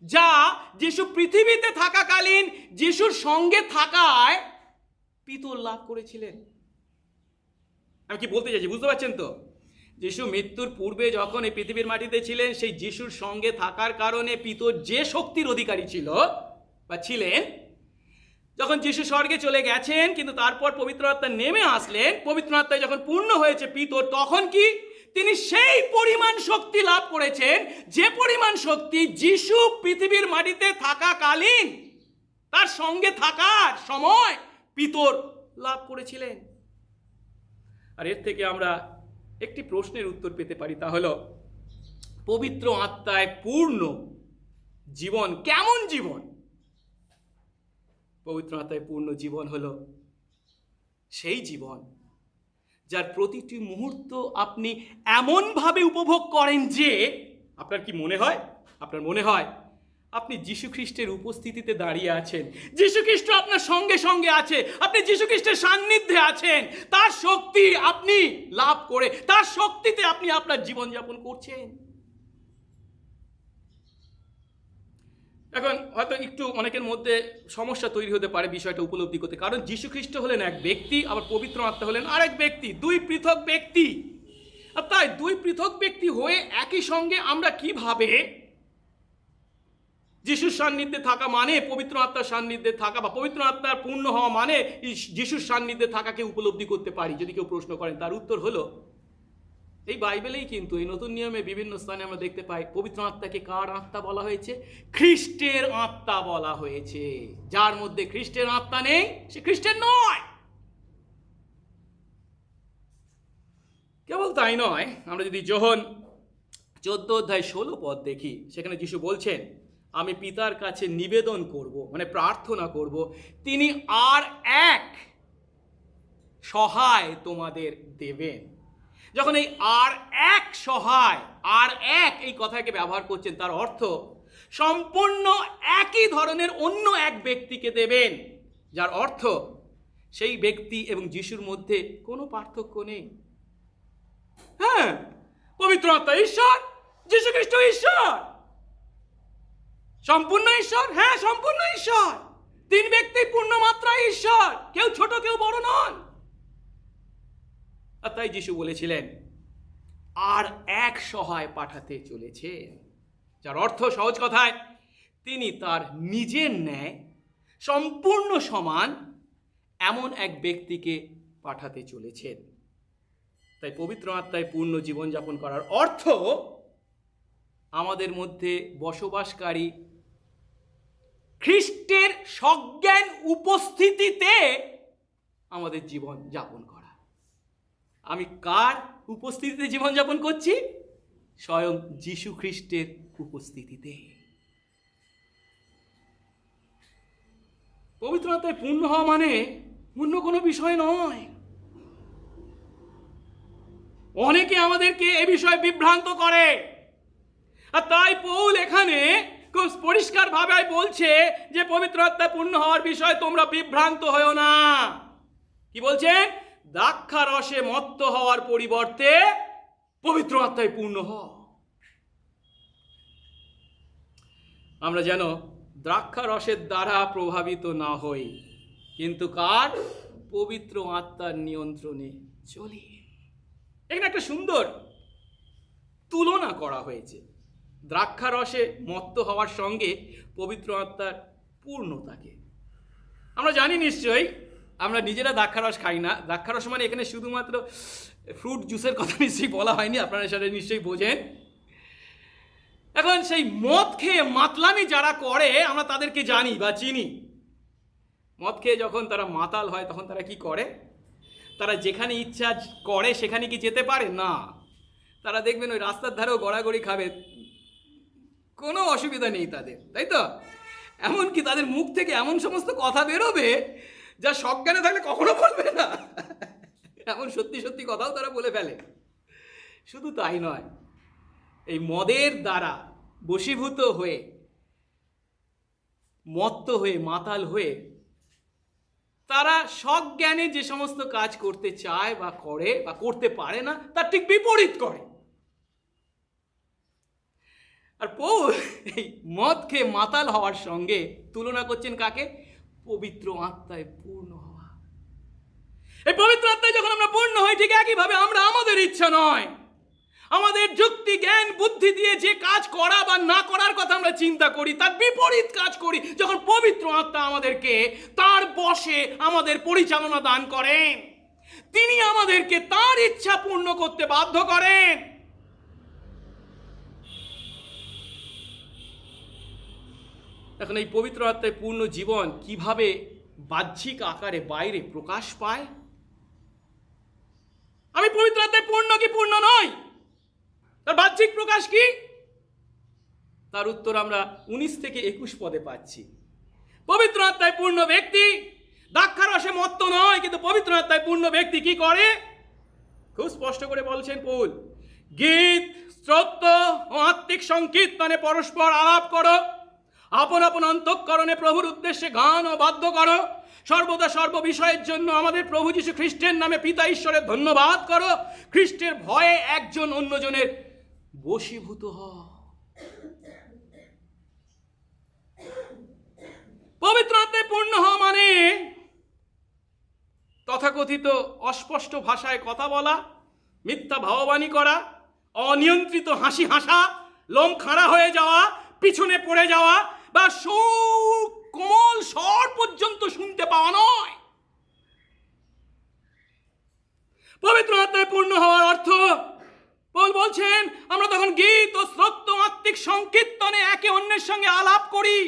A: যা যিশু পৃথিবীতে থাকাকালীন যিশুর সঙ্গে থাকায় পিতর লাভ করেছিলেন। আমি কি বলতে চাইছি বুঝতে পারছেন তো? যিশু মৃত্যুর পূর্বে যখন এই পৃথিবীর মাটিতে ছিলেন, সেই যিশুর সঙ্গে থাকার কারণে পিতর যে শক্তির অধিকারী ছিল বা ছিলেন, যখন যিশু স্বর্গে চলে গেছেন কিন্তু তারপর পবিত্র আত্মা নেমে আসলেন, পবিত্র আত্মায় যখন পূর্ণ হয়েছে পিতর, তখন কি তিনি সেই পরিমাণ শক্তি লাভ করেছেন যে পরিমাণ শক্তি যিশু পৃথিবীর মাটিতে থাকাকালীন তার সঙ্গে থাকার সময় পিতর লাভ করেছিলেন। আর এর থেকে আমরা একটি প্রশ্নের উত্তর পেতে পারি, তা হলো পবিত্র আত্মায় পূর্ণ জীবন কেমন জীবন? পবিত্র আত্মায় পূর্ণ জীবন হলো সেই জীবন যার প্রতিটি মুহূর্ত আপনি এমনভাবে উপভোগ করেন যে আপনার কি মনে হয়? আপনার মনে হয় আপনি যীশু খ্রিস্টের উপস্থিতিতে দাঁড়িয়ে আছেন, যীশু খ্রিস্ট আপনার সঙ্গে সঙ্গে আছে, আপনি যীশু খ্রিস্টের সান্নিধ্যে আছেন, তার শক্তি আপনি লাভ করে তার শক্তিতে আপনি আপনার জীবনযাপন করছেন। এখন হয়তো একটু অনেকের মধ্যে সমস্যা তৈরি হতে পারে বিষয়টা উপলব্ধি করতে, কারণ যীশু খ্রিস্ট হলেন এক ব্যক্তি, আবার পবিত্র আত্মা হলেন আরেক ব্যক্তি, দুই পৃথক ব্যক্তি। আর তাই দুই পৃথক ব্যক্তি হয়ে একই সঙ্গে আমরা কিভাবে যিশুর সান্নিধ্যে থাকা মানে পবিত্র আত্মার সান্নিধ্যে থাকা, বা পবিত্র আত্মার পূর্ণ হওয়া মানে যিশুর সান্নিধ্যে থাকাকে উপলব্ধি করতে পারি, যদি কেউ প্রশ্ন করেন, তার উত্তর হলো এই বাইবেলেই কিন্তু এই নতুন নিয়মে বিভিন্ন স্থানে আমরা দেখতে পাই পবিত্র আত্মাকে কার আত্মা বলা হয়েছে? খ্রিস্টের আত্মা বলা হয়েছে। যার মধ্যে খ্রিস্টের আত্মা নেই সে খ্রিস্টের নয়। কেবল তাই নয়, আমরা যদি যোহন 14:16 দেখি, সেখানে যিশু বলছেন আমি পিতার কাছে নিবেদন করব, মানে প্রার্থনা করব, তিনি আর এক সহায় তোমাদের দেবেন। যখন এই আর এক সহায়, আর এক এই কথাকে ব্যবহার করছেন, তার অর্থ সম্পূর্ণ একই ধরনের অন্য এক ব্যক্তিকে দেবেন, যার অর্থ সেই ব্যক্তি এবং যিশুর মধ্যে কোনো পার্থক্য নেই। হ্যাঁ, পবিত্র আত্মা ঈশ্বর, যীশু খ্রিস্ট ঈশ্বর, সম্পূর্ণ ঈশ্বর। হ্যাঁ, সম্পূর্ণ ঈশ্বর, তিন ব্যক্তি পূর্ণ মাত্রায় ঈশ্বর, কেউ ছোট কেউ বড় নন। আর তাই যিশু বলেছিলেন আর এক সহায় পাঠাতে চলেছেন, যার অর্থ সহজ কথায় তিনি তার নিজের ন্যায় সম্পূর্ণ সমান এমন এক ব্যক্তিকে পাঠাতে চলেছেন। তাই পবিত্র আত্মায় পূর্ণ জীবনযাপন করার অর্থ আমাদের মধ্যে বসবাসকারী খ্রিস্টের সজ্ঞান উপস্থিতিতে আমাদের জীবন যাপন করা। আমি কার উপস্থিতিতে জীবনযাপন করছি? স্বয়ং যীশু খ্রিস্টের উপস্থিতিতে। পবিত্র আত্মায় পূর্ণ হওয়া মানে অন্য কোনো বিষয় নয়। অনেকে আমাদেরকে এ বিষয়ে বিভ্রান্ত করে, আর তাই পৌল এখানে খুব পরিষ্কার ভাবে বলছে যে পবিত্র আত্মায় পূর্ণ হওয়ার বিষয়ে তোমরা বিভ্রান্ত হও না। কি বলছেন? দ্রাক্ষা রসে মত্ত হওয়ার পরিবর্তে পবিত্র আত্মায় পূর্ণ হও। আমরা যেন দ্রাক্ষা রসের দ্বারা প্রভাবিত না হই, কিন্তু কার? পবিত্র আত্মার নিয়ন্ত্রণে চলি। এখানে একটা সুন্দর তুলনা করা হয়েছে দ্রাক্ষা রসে মত্ত হওয়ার সঙ্গে পবিত্র আত্মার পূর্ণতাকে। আমরা জানি নিশ্চয়ই, আমরা নিজেরা দ্রাক্ষারস খাই না। দ্রাক্ষারস মানে এখানে শুধুমাত্র ফ্রুট জুসের কথা নিশ্চয়ই বলা হয়নি, আপনারা সেটা নিশ্চয়ই বোঝেন। এখন সেই মদ খেয়ে মাতলামি যারা করে আমরা তাদেরকে জানি বা চিনি। মদ খেয়ে যখন তারা মাতাল হয় তখন তারা কি করে? তারা যেখানে ইচ্ছা করে সেখানে কি যেতে পারে না। তারা দেখবেন ওই রাস্তার ধারেও গড়াগড়ি খাবে, কোনো অসুবিধা নেই তাদের, তাই তো? এমনকি তাদের মুখ থেকে এমন সমস্ত কথা বেরোবে যা সজ্ঞানে থাকলে কখনো বলবে না, এমন সত্যি সত্যি কথাও তারা বলে ফেলে। শুধু তাই নয়, এই মদের দ্বারা বশীভূত হয়ে, মত্ত হয়ে, মাতাল হয়ে তারা সজ্ঞানে যে সমস্ত কাজ করতে চায় বা করে বা করতে পারে না, তার ঠিক বিপরীত করে। আর পৌল এই মদ খেয়ে মাতাল হওয়ার সঙ্গে তুলনা করছেন কাকে? পবিত্র আত্মায় পূর্ণ হওয়া। এই পবিত্র আত্মায় যখন আমরা পূর্ণ হই, ঠিক একইভাবে আমরা আমাদের ইচ্ছা নয়, আমাদের যুক্তি জ্ঞান বুদ্ধি দিয়ে যে কাজ করা বা না করার কথা আমরা চিন্তা করি, তার বিপরীত কাজ করি। যখন পবিত্র আত্মা আমাদেরকে তার বশে আমাদের পরিচালনা দান করেন, তিনি আমাদেরকে তার ইচ্ছা পূর্ণ করতে বাধ্য করেন। এখন এই পবিত্র আত্মায় পূর্ণ জীবন কিভাবে বাহ্যিক আকারে বাইরে প্রকাশ পায়? আমি পবিত্র আত্মায় পূর্ণ কি পূর্ণ নয়, তার বাহ্যিক প্রকাশ কি? তার উত্তর আমরা 19 থেকে 21 পদে পাচ্ছি। পবিত্র আত্মায় পূর্ণ ব্যক্তি দ্রাক্ষারসে মত্ত নয়, কিন্তু পবিত্র আত্মায় পূর্ণ ব্যক্তি কি করে? খুব স্পষ্ট করে বলছেন পৌল, গীত, স্তোত্র ও আত্মিক সংকীর্তনে পরস্পর আলাপ করো, আপন আপন অন্তঃকরণে প্রভুর উদ্দেশ্যে গান ও বাদ্য করো, সর্বদা সর্ব বিষয়ের জন্য আমাদের প্রভু যীশু খ্রিস্টের নামে পিতা ঈশ্বরের ধন্যবাদ করো, খ্রিস্টের ভয়ে একজন অন্যজনের বশীভূত হও। পবিত্র আত্মায় পূর্ণ হওয়া মানে তথাকথিত অস্পষ্ট ভাষায় কথা বলা, মিথ্যা ভাববাণী করা, অনিয়ন্ত্রিত হাসি হাসা, লোম খাড়া হয়ে যাওয়া, পিছনে পড়ে যাওয়া বা কোমল স্বর পর্যন্ত শুনতে পাওয়া নয়। পবিত্র আত্মায় পূর্ণ হওয়ার অর্থ, পৌল বলছেন, আমরা তখন গীত ও স্তোত্র আত্মিক সংকীর্তনে একে অন্যের সঙ্গে আলাপ করি।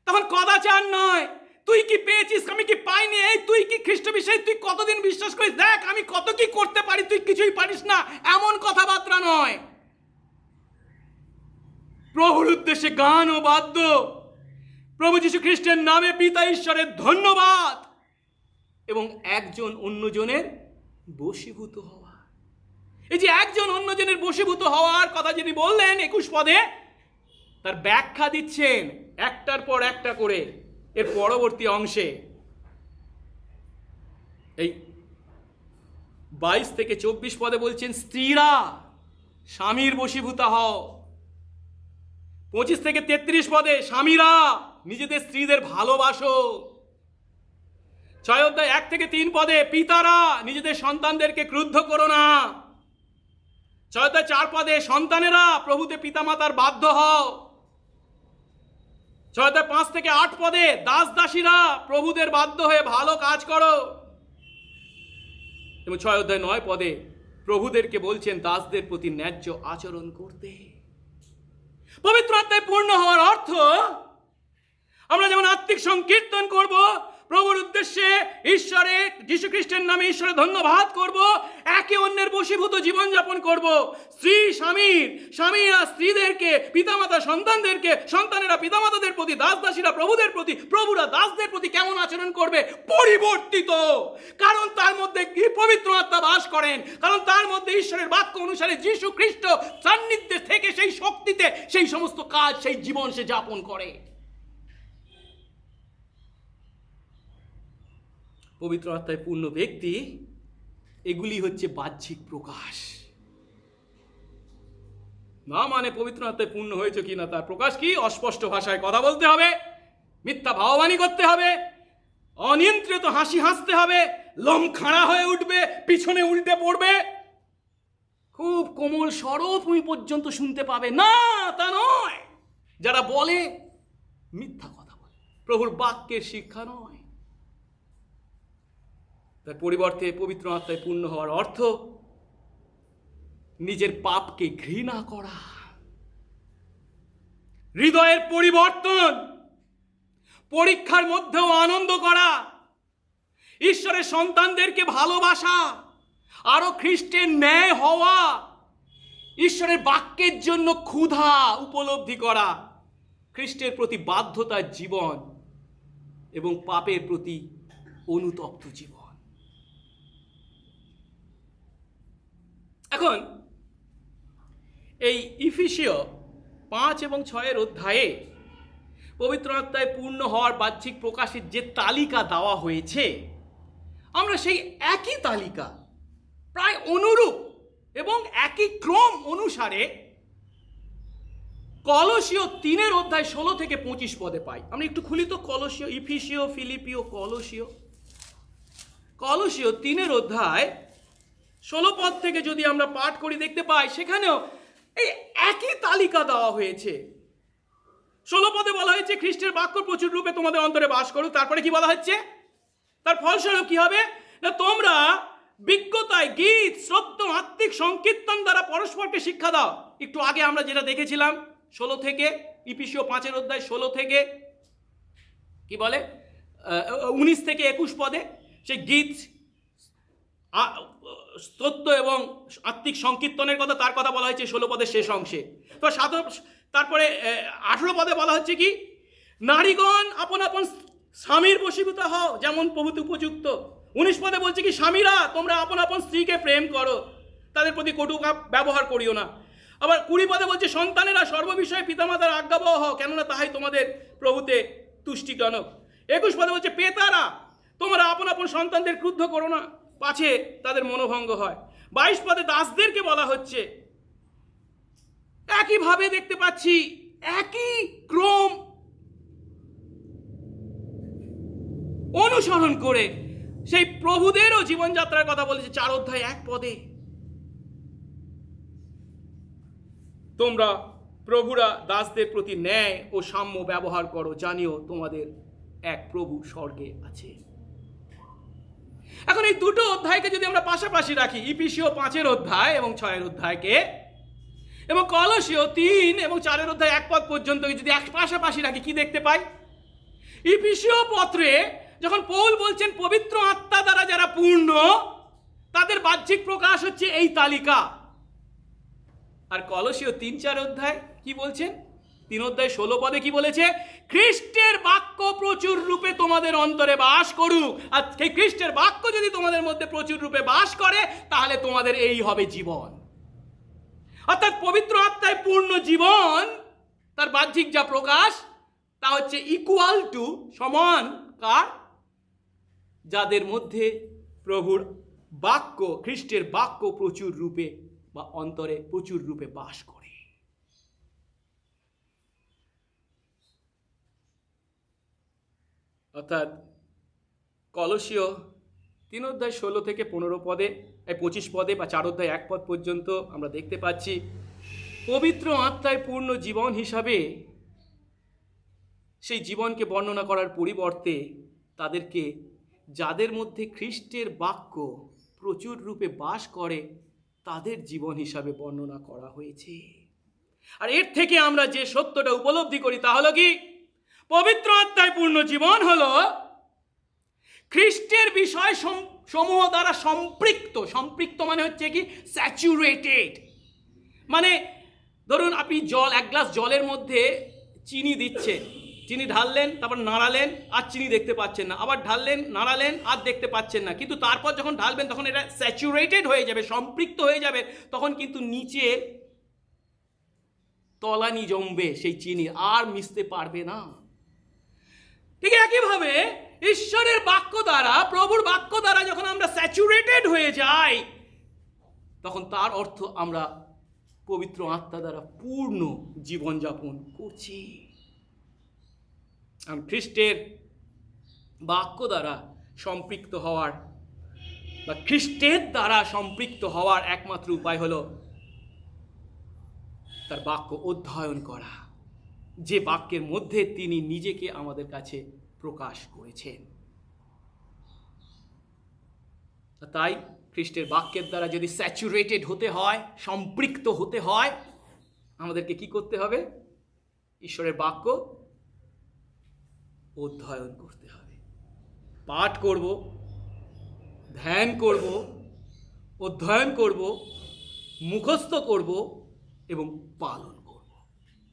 A: তখন কদাচার নয়, তুই কি পেয়েছিস আমি কি পাইনি, এই তুই কি খ্রিস্ট বিষয়ে তুই কতদিন বিশ্বাস করিস, দেখ আমি কত কি করতে পারি, তুই কিছুই পারিস না, এমন কথাবার্তা নয়। প্রভুর উদ্দেশ্যে গান ও বাদ্য, প্রভু যীশু খ্রিস্টের নামে পিতা ঈশ্বরের ধন্যবাদ এবং একজন অন্যজনের বশীভূত হওয়া। এই যে একজন অন্যজনের বশীভূত হওয়ার কথা যিনি বললেন 21 পদে, তার ব্যাখ্যা দিচ্ছেন একটার পর একটা করে এর পরবর্তী অংশে। এই 22 থেকে 24 পদে বলছেন, স্ত্রীরা স্বামীর বশীভূত হও। 25 থেকে 33 পদে, স্বামীরা নিজেদের স্ত্রীদের ভালোবাসো। 6 অধ্যায় 1 থেকে 3 পদে, পিতারা নিজেদের সন্তানদেরকে ক্রুদ্ধ করো না। 6 অধ্যায় 4 পদে, সন্তানেরা প্রভুতে পিতামাতার বাধ্য হও। 6 অধ্যায় 5 থেকে 8 পদে, দাস দাসীরা প্রভুদের বাধ্য হয়ে ভালো কাজ করো। এবং 6 অধ্যায় 9 পদে প্রভুদেরকে বলছেন দাসদের প্রতি ন্যায্য আচরণ করতে। পবিত্র আত্মায় পূর্ণ হওয়ার অর্থ, আমরা যেমন আত্মিক সংকীর্তন করব, প্রভুর উদ্দেশ্যে ঈশ্বরের যীশু খ্রিস্টের নামে ঈশ্বরের ধন্যবাদ করব, একে অন্যের বশীভূত জীবনযাপন করব। স্ত্রী স্বামীর, স্বামীরা স্ত্রীদেরকে, পিতামাতা সন্তানদেরকে, সন্তানেরা পিতামাতাদের প্রতি, দাস দাসীরা প্রভুদের প্রতি, প্রভুরা দাসদের প্রতি কেমন আচরণ করবে? পরিবর্তিত। কারণ তার মধ্যে কি পবিত্র আত্মা বাস করেন, কারণ তার মধ্যে ঈশ্বরের বাক্য অনুসারে যীশু খ্রিস্ট সান্নিধ্যে থেকে সেই শক্তিতে সেই সমস্ত কাজ, সেই জীবন সে যাপন করে। পবিত্র আত্মায় পূর্ণ ব্যক্তি, এগুলি হচ্ছে বাহ্যিক প্রকাশ। না মানে পবিত্র আত্মায় পূর্ণ হয়েছে কিনা তার প্রকাশ কি? অস্পষ্ট ভাষায় কথা বলতে হবে, মিথ্যা ভাববাণী করতে হবে, অনিয়ন্ত্রিত হাসি হাসতে হবে, লোম খাড়া হয়ে উঠবে, পিছনে উল্টে পড়বে, খুব কোমল স্বরও তুমি পর্যন্ত শুনতে পাবে না, তা নয়। যারা বলে মিথ্যা কথা বলে, প্রভুর বাক্যের শিক্ষা নয়। তার পরিবর্তে পবিত্র আত্মায় পূর্ণ হওয়ার অর্থ নিজের পাপকে ঘৃণা করা, হৃদয়ের পরিবর্তন, পরীক্ষার মধ্যেও আনন্দ করা, ঈশ্বরের সন্তানদেরকে ভালোবাসা, আরো খ্রিস্টের ন্যায় হওয়া, ঈশ্বরের বাক্যের জন্য ক্ষুধা উপলব্ধি করা, খ্রিস্টের প্রতি বাধ্যতার জীবন এবং পাপের প্রতি অনুতপ্ত জীবন। এখন এই ইফিসীয় 5 এবং 6 অধ্যায়ে পবিত্র আত্মায় পূর্ণ হওয়ার বাহ্যিক প্রকাশের যে তালিকা দেওয়া হয়েছে, আমরা সেই একই তালিকা প্রায় অনুরূপ এবং একই ক্রম অনুসারে কলসীয় 3 অধ্যায় 16 থেকে 25 পদে পাই। আমরা একটু খুলি তো কলসীয়, ইফিসীয়, ফিলিপিও, কলসীয়। 3 অধ্যায় 16 পদ থেকে যদি আমরা পাঠ করি, দেখতে পাই সেখানেও এই একই তালিকা দেওয়া হয়েছে। 16 পদে বলা হয়েছে খ্রিস্টের বাক্য প্রচুর রূপে তোমাদের অন্তরে বাস করুক। তারপরে কি বলা হচ্ছে? তার ফলস্বরূপ কি হবে না, তোমরা বিজ্ঞতায় গীত, স্তোত্র, আত্মিক সংকীর্তন দ্বারা পরস্পরকে শিক্ষা দাও। একটু আগে আমরা যেটা দেখেছিলাম 16 থেকে, ইফিসীয় 5 অধ্যায় 16 থেকে কি বলে 19 থেকে 21 পদে সেই গীত, স্তোত্র এবং আত্মিক সংকীর্তনের কথা, তার কথা বলা হয়েছে 16 পদের শেষ অংশে। তো তারপরে 18 পদে বলা হচ্ছে কি, নারীগণ আপন আপন স্বামীর বশীভূত হও যেমন প্রভূতি উপযুক্ত। 19 পদে বলছে কি, স্বামীরা তোমরা আপন আপন স্ত্রীকে প্রেম করো, তাদের প্রতি কটু ব্যবহার করিও না। আবার 20 পদে বলছে, সন্তানেরা সর্ববিষয়ে পিতামাতার আজ্ঞাবহ হও, কেননা তাহাই তোমাদের প্রভুতে তুষ্টিজনক। 21 পদে বলছে, পেতারা তোমরা আপন আপন সন্তানদের ক্রুদ্ধ করো না, পাছে তাদের মনোভঙ্গ হয়। 22 পদে দাসদেরকে বলা হচ্ছে। একইভাবে দেখতে পাচ্ছি একই ক্রম অনুসরণ করে সেই প্রভুদেরও জীবনযাত্রার কথা বলেছে 4 অধ্যায় 1 পদে। তোমরা প্রভুরা দাসদের প্রতি ন্যায় ও সাম্য ব্যবহার করো, জানিও তোমাদের এক প্রভু স্বর্গে আছে। এখন এই দুটো অধ্যায়কে যদি আমরা পাশাপাশি রাখি, ইফিসীয় 5 অধ্যায় এবং 6 অধ্যায়কে, এবং কলসীয় 3 এবং 4 অধ্যায় 1 পদ পর্যন্ত যদি এক পাশাপাশি রাখি, কি দেখতে পাই? ইফিসীয় পত্রে যখন পৌল বলছেন পবিত্র আত্মা দ্বারা যারা পূর্ণ, তাদের বাহ্যিক প্রকাশ হচ্ছে এই তালিকা। আর কলসীয় 3-4 অধ্যায় কি বলছেন? 3 অধ্যায় 16 পদে কি বলেছে? খ্রিস্টের বাক্য প্রচুর রূপে তোমাদের অন্তরে বাস করুক। আর সেই খ্রিস্টের বাক্য যদি তোমাদের মধ্যে প্রচুর রূপে বাস করে, তাহলে তোমাদের এই হবে জীবন। অর্থাৎ পবিত্র আত্মায় পূর্ণ জীবন, তার বাহ্যিক যা প্রকাশ তা হচ্ছে ইকুয়াল টু, সমান কার? যাদের মধ্যে প্রভুর বাক্য, খ্রিস্টের বাক্য প্রচুর রূপে বা অন্তরে প্রচুর রূপে বাস করে। অর্থাৎ কলসীয় 3 অধ্যায় 16 থেকে 15 পদে, 25 পদে বা 4 অধ্যায় 1 পদ পর্যন্ত আমরা দেখতে পাচ্ছি পবিত্র আত্মায় পূর্ণ জীবন হিসাবে সেই জীবনকে বর্ণনা করার পরিবর্তে তাদেরকে যাদের মধ্যে খ্রিস্টের বাক্য প্রচুর রূপে বাস করে তাদের জীবন হিসাবে বর্ণনা করা হয়েছে। আর এর থেকে আমরা যে সত্যটা উপলব্ধি করি তা হলো কি, পবিত্র আত্মায় পূর্ণ জীবন হলো খ্রিস্টের বিষয় সমূহ দ্বারা সম্পৃক্ত। সম্পৃক্ত মানে হচ্ছে কি, স্যাচুরেটেড। মানে ধরুন আপনি এক গ্লাস জলের মধ্যে চিনি দিচ্ছেন, চিনি ঢাললেন, তারপর নাড়ালেন, আর চিনি দেখতে পাচ্ছেন না, আবার ঢাললেন, নাড়ালেন, আর দেখতে পাচ্ছেন না, কিন্তু তারপর যখন ঢালবেন তখন এটা স্যাচুরেটেড হয়ে যাবে, সম্পৃক্ত হয়ে যাবে, তখন কিন্তু নিচে তলানি জমবে সেই চিনি, আর মিশতে পারবে না। ঠিক একইভাবে ঈশ্বরের বাক্য দ্বারা, প্রভুর বাক্য দ্বারা যখন আমরা স্যাচুরেটেড হয়ে যাই, তখন তার অর্থ আমরা পবিত্র আত্মা দ্বারা পূর্ণ জীবনযাপন করছি। খ্রিস্টের বাক্য দ্বারা সম্পৃক্ত হওয়ার বা খ্রিস্টের দ্বারা সম্পৃক্ত হওয়ার একমাত্র উপায় হলো তার বাক্য অধ্যয়ন করা, যে বাক্যের মধ্যে তিনি নিজেকে আমাদের কাছে প্রকাশ করেছেন। তাই খ্রিস্টের বাক্যের দ্বারা যদি স্যাচুরেটেড হতে হয়, সম্পৃক্ত হতে হয়, আমাদেরকে কি করতে হবে? ঈশ্বরের বাক্য অধ্যয়ন করতে হবে, পাঠ করব, ধ্যান করব, অধ্যয়ন করব, মুখস্থ করব এবং পালন করব।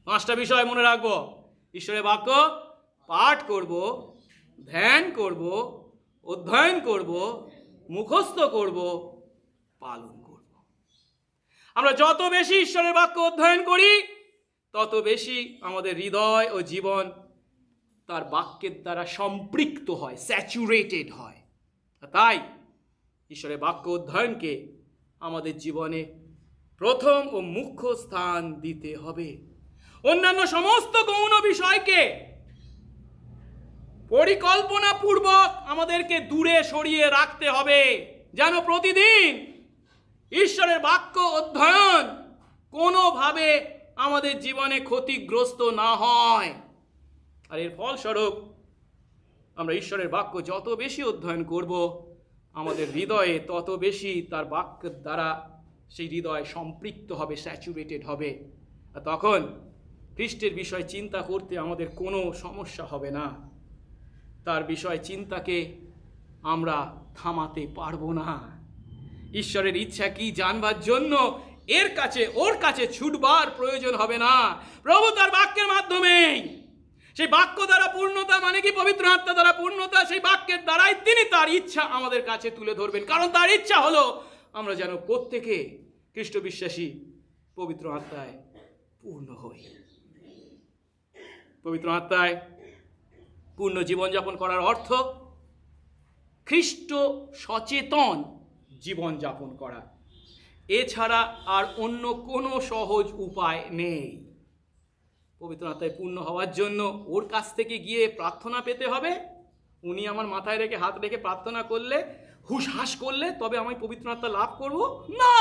A: 5টা বিষয় মনে রাখবো: ঈশ্বরের বাক্য পাঠ করব, ধ্যান করব, অধ্যয়ন করব, মুখস্থ করব, পালন করব। আমরা যত বেশি ঈশ্বরের বাক্য অধ্যয়ন করি, তত বেশি আমাদের হৃদয় ও জীবন তার বাক্যের দ্বারা সম্পৃক্ত হয়, স্যাচুরেটেড হয়। তাই ঈশ্বরের বাক্য অধ্যয়নকে আমাদের জীবনে প্রথম ও মুখ্য স্থান দিতে হবে। অন্যান্য সমস্ত গৌণ বিষয়কে পরিকল্পনাপূর্বক আমাদেরকে দূরে সরিয়ে রাখতে হবে, যেন প্রতিদিন ঈশ্বরের বাক্য অধ্যয়ন কোনোভাবে আমাদের জীবনে ক্ষতিগ্রস্ত না হয়। আর এর ফলস্বরূপ আমরা ঈশ্বরের বাক্য যত বেশি অধ্যয়ন করব, আমাদের হৃদয়ে তত বেশি তার বাক্যের দ্বারা সেই হৃদয় সম্পৃক্ত হবে, স্যাচুরেটেড হবে। আর তখন খ্রিস্টের বিষয় চিন্তা করতে আমাদের কোনো সমস্যা হবে না। তার বিষয় চিন্তাকে আমরা থামাতে পারবো না। ঈশ্বরের ইচ্ছা কি জানবার জন্য ওর কাছে ছুটবার প্রয়োজন হবে না। প্রভু তার বাক্যের মাধ্যমেই, সেই বাক্য দ্বারা পূর্ণতা মানে কি পবিত্র আত্মা দ্বারা পূর্ণতা, সেই বাক্যের দ্বারাই তিনি তার ইচ্ছা আমাদের কাছে তুলে ধরবেন। কারণ তার ইচ্ছা হলো আমরা যেন প্রত্যেকে খ্রিস্ট বিশ্বাসী পবিত্র আত্মায় পূর্ণ হই। পবিত্র আত্মায় পূর্ণ জীবনযাপন করার অর্থ খ্রিস্ট সচেতন জীবনযাপন করা। এছাড়া আর অন্য কোনো সহজ উপায় নেই। পবিত্র আত্মায় পূর্ণ হওয়ার জন্য ওর কাছ থেকে গিয়ে প্রার্থনা পেতে হবে। উনি আমার মাথায় রেখে হাত রেখে প্রার্থনা করলে, হুসহাস করলে তবে আমি পবিত্র আত্মা লাভ করব না।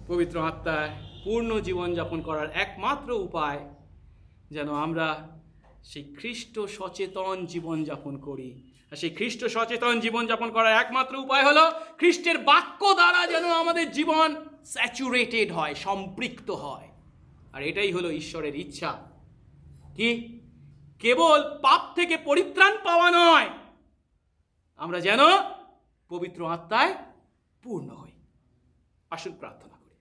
A: পবিত্র আত্মায় পূর্ণ জীবনযাপন করার একমাত্র উপায় যেন আমরা সেই খ্রিস্ট সচেতন জীবনযাপন করি। আর সেই খ্রিস্ট সচেতন জীবনযাপন করার একমাত্র উপায় হলো খ্রিস্টের বাক্য দ্বারা যেন আমাদের জীবন স্যাচুরেটেড হয়, সম্পৃক্ত হয়। আর এটাই হলো ঈশ্বরের ইচ্ছা, কি কেবল পাপ থেকে পরিত্রাণ পাওয়া নয়, আমরা যেন পবিত্র আত্মায় পূর্ণ হই। আসুন প্রার্থনা করি।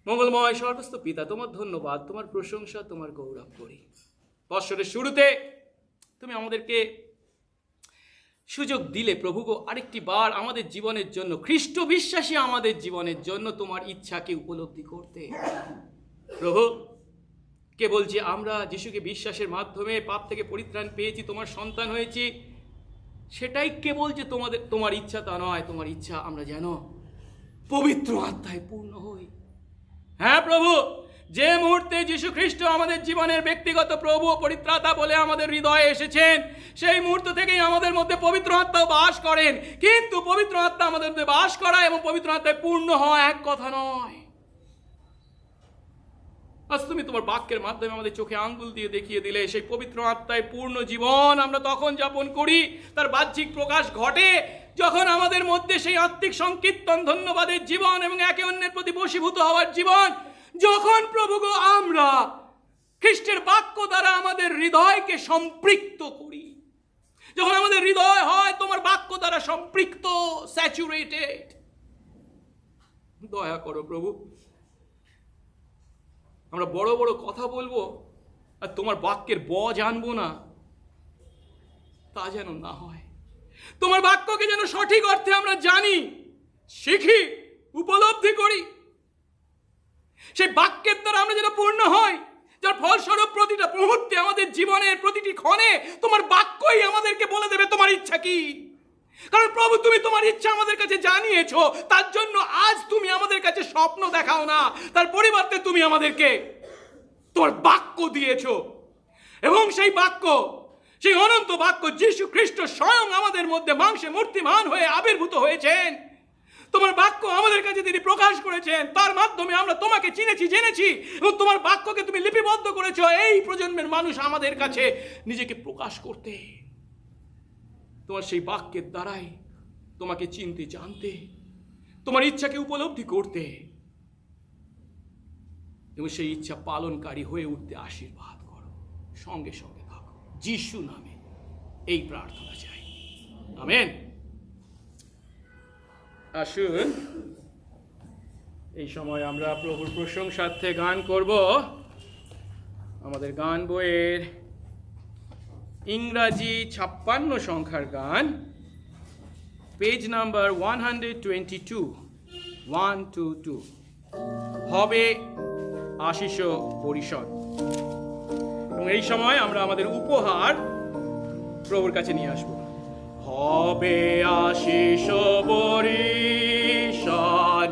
A: মঙ্গলময় সর্বস্ত পিতা, তোমার ধন্যবাদ, তোমার প্রশংসা, তোমার গৌরব করি। বৎসরের শুরুতে তুমি আমাদেরকে সুযোগ দিলে প্রভু গো, আরেকটি বার আমাদের জীবনের জন্য, খ্রিস্ট বিশ্বাসী আমাদের জীবনের জন্য তোমার ইচ্ছাকে উপলব্ধি করতে। প্রভু, কেবল যে আমরা যিশুকে বিশ্বাসের মাধ্যমে পাপ থেকে পরিত্রাণ পেয়েছি, তোমার সন্তান হয়েছি, সেটাই কেবল যে তোমার ইচ্ছা তা নয়। তোমার ইচ্ছা আমরা যেন পবিত্র আত্মায় পূর্ণ হই। হ্যাঁ প্রভু, যে মুহূর্তে যীশু খ্রিস্ট আমাদের জীবনের ব্যক্তিগত প্রভু ও পরিত্রাতা বলে আমাদের হৃদয়ে এসেছেন, সেই মুহূর্ত থেকেই আমাদের মধ্যে পবিত্র আত্মা বাস করেন। কিন্তু পবিত্র আত্মা আমাদের মধ্যে বাস করা এবং পবিত্র আত্মায় পূর্ণ হওয়া এক কথা নয়। আজ তুমি তোমার বাক্যের মাধ্যমে আমাদের চোখে আঙ্গুল দিয়ে দেখিয়ে দিলে সেই পবিত্র আত্মায় পূর্ণ জীবন আমরা তখন যাপন করি, তার বাহ্যিক প্রকাশ ঘটে যখন আমাদের মধ্যে সেই আত্মিক সংকীর্তন, ধন্যবাদের জীবন এবং একে অন্যের প্রতি বশীভূত হওয়ার জীবন, যখন প্রভু গো আমরা খ্রিস্টের বাক্য দ্বারা আমাদের হৃদয়কে সম্পৃক্ত করি, যখন আমাদের হৃদয় হয় তোমার বাক্য দ্বারা সম্পৃক্ত, স্যাচুরেটেড। দয়া করো প্রভু, আমরা বড় বড় কথা বলবো আর তোমার বাক্যের জানবো না, তা যেন না হয়। তোমার বাক্যকে যেন সঠিক অর্থে আমরা জানি, শিখি, উপলব্ধি করি। সেই বাক্যের দ্বারা আমরা যেন পূর্ণ হই, যার ফলস্বরূপ প্রতিটা মুহূর্তে আমাদের জীবনের প্রতিটি ক্ষণে তোমার বাক্যই আমাদেরকে বলে দেবে তোমার ইচ্ছা কি। কারণ প্রভু, তুমি তোমার ইচ্ছা আমাদের কাছে জানিয়েছো, তার জন্য আজ তুমি আমাদের কাছে স্বপ্ন দেখাও না, তার পরিবর্তে তুমি আমাদেরকে তোমার বাক্য দিয়েছো। এবং সেই বাক্য, সেই অনন্ত বাক্য যীশু খ্রিস্ট স্বয়ং আমাদের মধ্যে মাংসে মূর্তিমান হয়ে আবির্ভূত হয়েছেন। তোমার বাক্য আমাদের কাছে তিনি প্রকাশ করেছেন, তার মাধ্যমে আমরা তোমাকে চিনেছি, জেনেছি, এবং তোমার বাক্যকে তুমি লিপিবদ্ধ করেছো এই প্রজন্মের মানুষ আমাদের কাছে নিজেকে প্রকাশ করতে, তোমার সেই বাক্যের দ্বারাই তোমাকে চিনতে, জানতে, তোমার ইচ্ছাকে উপলব্ধি করতে এবং সেই ইচ্ছা পালনকারী হয়ে উঠতে আশীর্বাদ করো। সঙ্গে সঙ্গে থাকো, যিশু নামে এই প্রার্থনা চাই, আমেন। আসুন এই সময় আমরা প্রভুর প্রশংসার্থে গান করব। আমাদের গান বইয়ের ইংরাজি 56 সংখ্যার গান, পেজ নাম্বার 122, 122, হবে আশিস পরিষদ। এবং এই সময় আমরা আমাদের উপহার প্রভুর কাছে নিয়ে আসবো। হবে আশিস পরিষদ,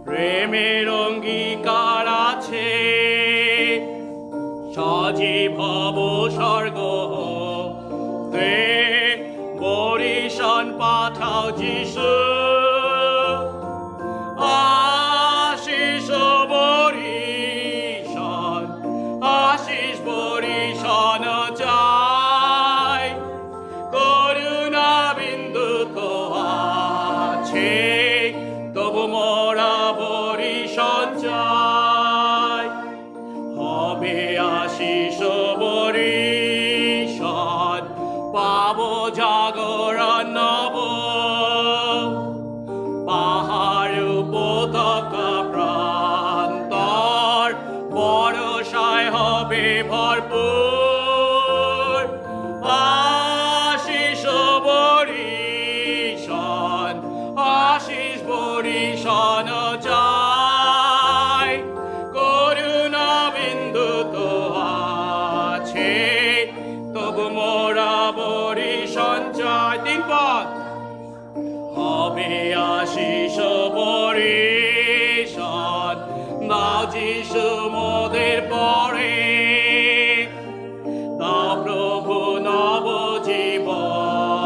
A: প্রেমের অঙ্গীকার আছে, সজীব হব স্বর্গ তে, বরিশন পাঠাও যিশু, আশিস বরিশন, আশিস বরিশন চাই, করুণা বিন্দু তো আছে, তবু মোরা বরিশন চাই। হবে আশিস বরিশন, পাবো জাগরণ নব, পাহাড় ভরপুর আশিস বরিশন, আশিস বরিশন চাই। করুণা বিন্দু তো আছে, তবু মোরা বরিশন চাই। 3 পদ হবে আশিস বরিশন, দাও যিশু মোদের পরে, দাও প্রভু নব জীবন,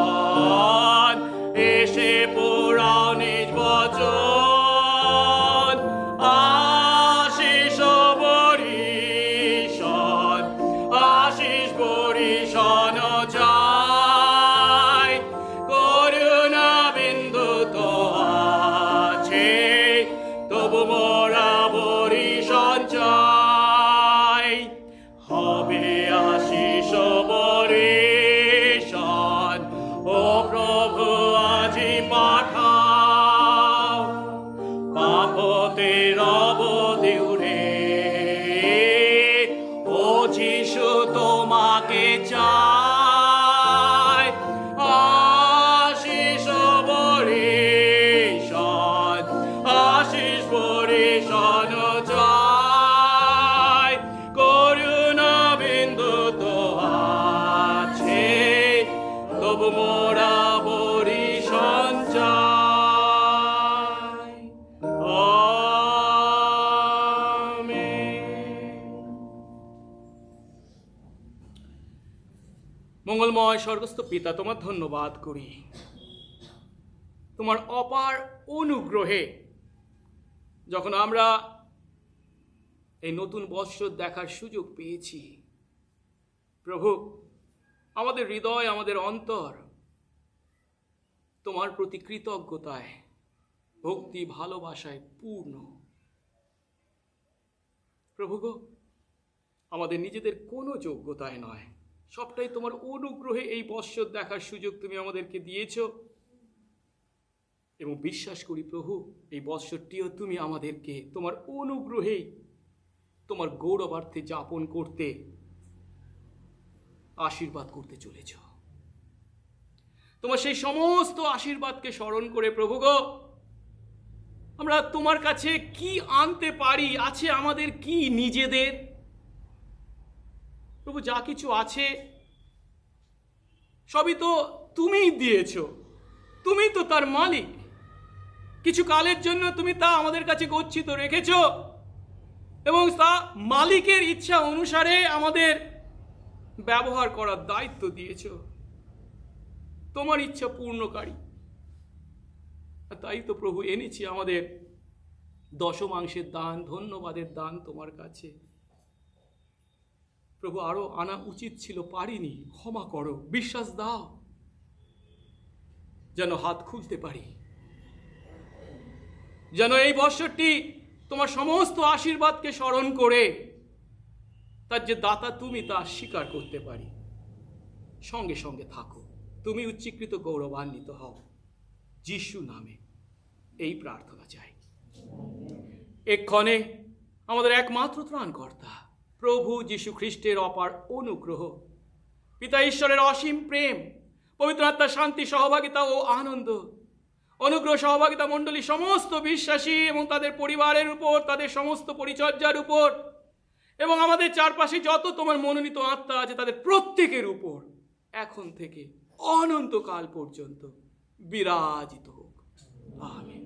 A: এসে পুরাও নিজ বচন। আশিস বরিশন, আশিস বরিশন চাই। করুণা বিন্দু তো আছে, তবু মোরা বরিশন চাই। হবে আশিস বরিশন, ও প্রভু আজি পাঠাও। পাপ হতে রব দিউরে, ও যিশু তোমাকে চাই। আশিস বরিশন, আশিস বরিশন চাই। করুণা বিন্দু তো আছে, তবু মোরা বরিশন চাই। আমেন। মঙ্গলময় স্বর্গস্থ পিতা, তোমার ধন্যবাদ করি তোমার অপার অনুগ্রহে যখন আমরা এই নতুন বৎসর দেখার সুযোগ পেয়েছি। প্রভু, আমাদের হৃদয়, আমাদের অন্তর তোমার প্রতি কৃতজ্ঞতায়, ভক্তি, ভালোবাসায় পূর্ণ। প্রভু গো, আমাদের নিজেদের কোনো যোগ্যতায় নয়, সবটাই তোমার অনুগ্রহে এই বৎসর দেখার সুযোগ তুমি আমাদেরকে দিয়েছ। এবং বিশ্বাস করি প্রভু, এই বৎসরটিও তুমি আমাদেরকে তোমার অনুগ্রহেই তোমার গৌরবার্থে যাপন করতে আশীর্বাদ করতে চলেছ। তোমার সেই সমস্ত আশীর্বাদকে স্মরণ করে প্রভু গো, আমরা তোমার কাছে কি আনতে পারি? আছে আমাদের কি নিজেদের? প্রভু, যা কিছু আছে সবই তো তুমিই দিয়েছ, তুমি তো তার মালিক। কিছু কালের জন্য তুমি তা আমাদের কাছে গচ্ছিত রেখেছ এবং তা মালিকের ইচ্ছা অনুসারে আমাদের ব্যবহার করার দায়িত্ব দিয়েছ। তোমার ইচ্ছা পূর্ণকারী। তাই তো প্রভু এনেছি আমাদের দশমাংশের দান, ধন্যবাদের দান তোমার কাছে। প্রভু, আরো আনা উচিত ছিল, পারিনি, ক্ষমা করো, বিশ্বাস দাও যেন হাত খুলতে পারি, যেন এই বৎসরটি তোমার সমস্ত আশীর্বাদকে স্মরণ করে তার যে দাতা তুমি তা স্বীকার করতে পারি। সঙ্গে সঙ্গে থাকো, তুমি উচ্চীকৃত গৌরবান্বিত হও, যিশু নামে এই প্রার্থনা চাই। এক্ষণে আমাদের একমাত্র ত্রাণকর্তা প্রভু যীশু খ্রিস্টের অপার অনুগ্রহ, পিতা ঈশ্বরের অসীম প্রেম, পবিত্র আত্মার শান্তি, সহভাগিতা ও আনন্দ, অনুগ্রহ সহভাগিতা মণ্ডলী সমস্ত বিশ্বাসী এবং তাদের পরিবারের উপর, তাদের সমস্ত পরিচর্যার উপর এবং আমাদের চারপাশে যত তোমার মনোনীত আত্মা আছে তাদের প্রত্যেকের উপর এখন থেকে অনন্তকাল পর্যন্ত বিরাজিত হোক। আমেন।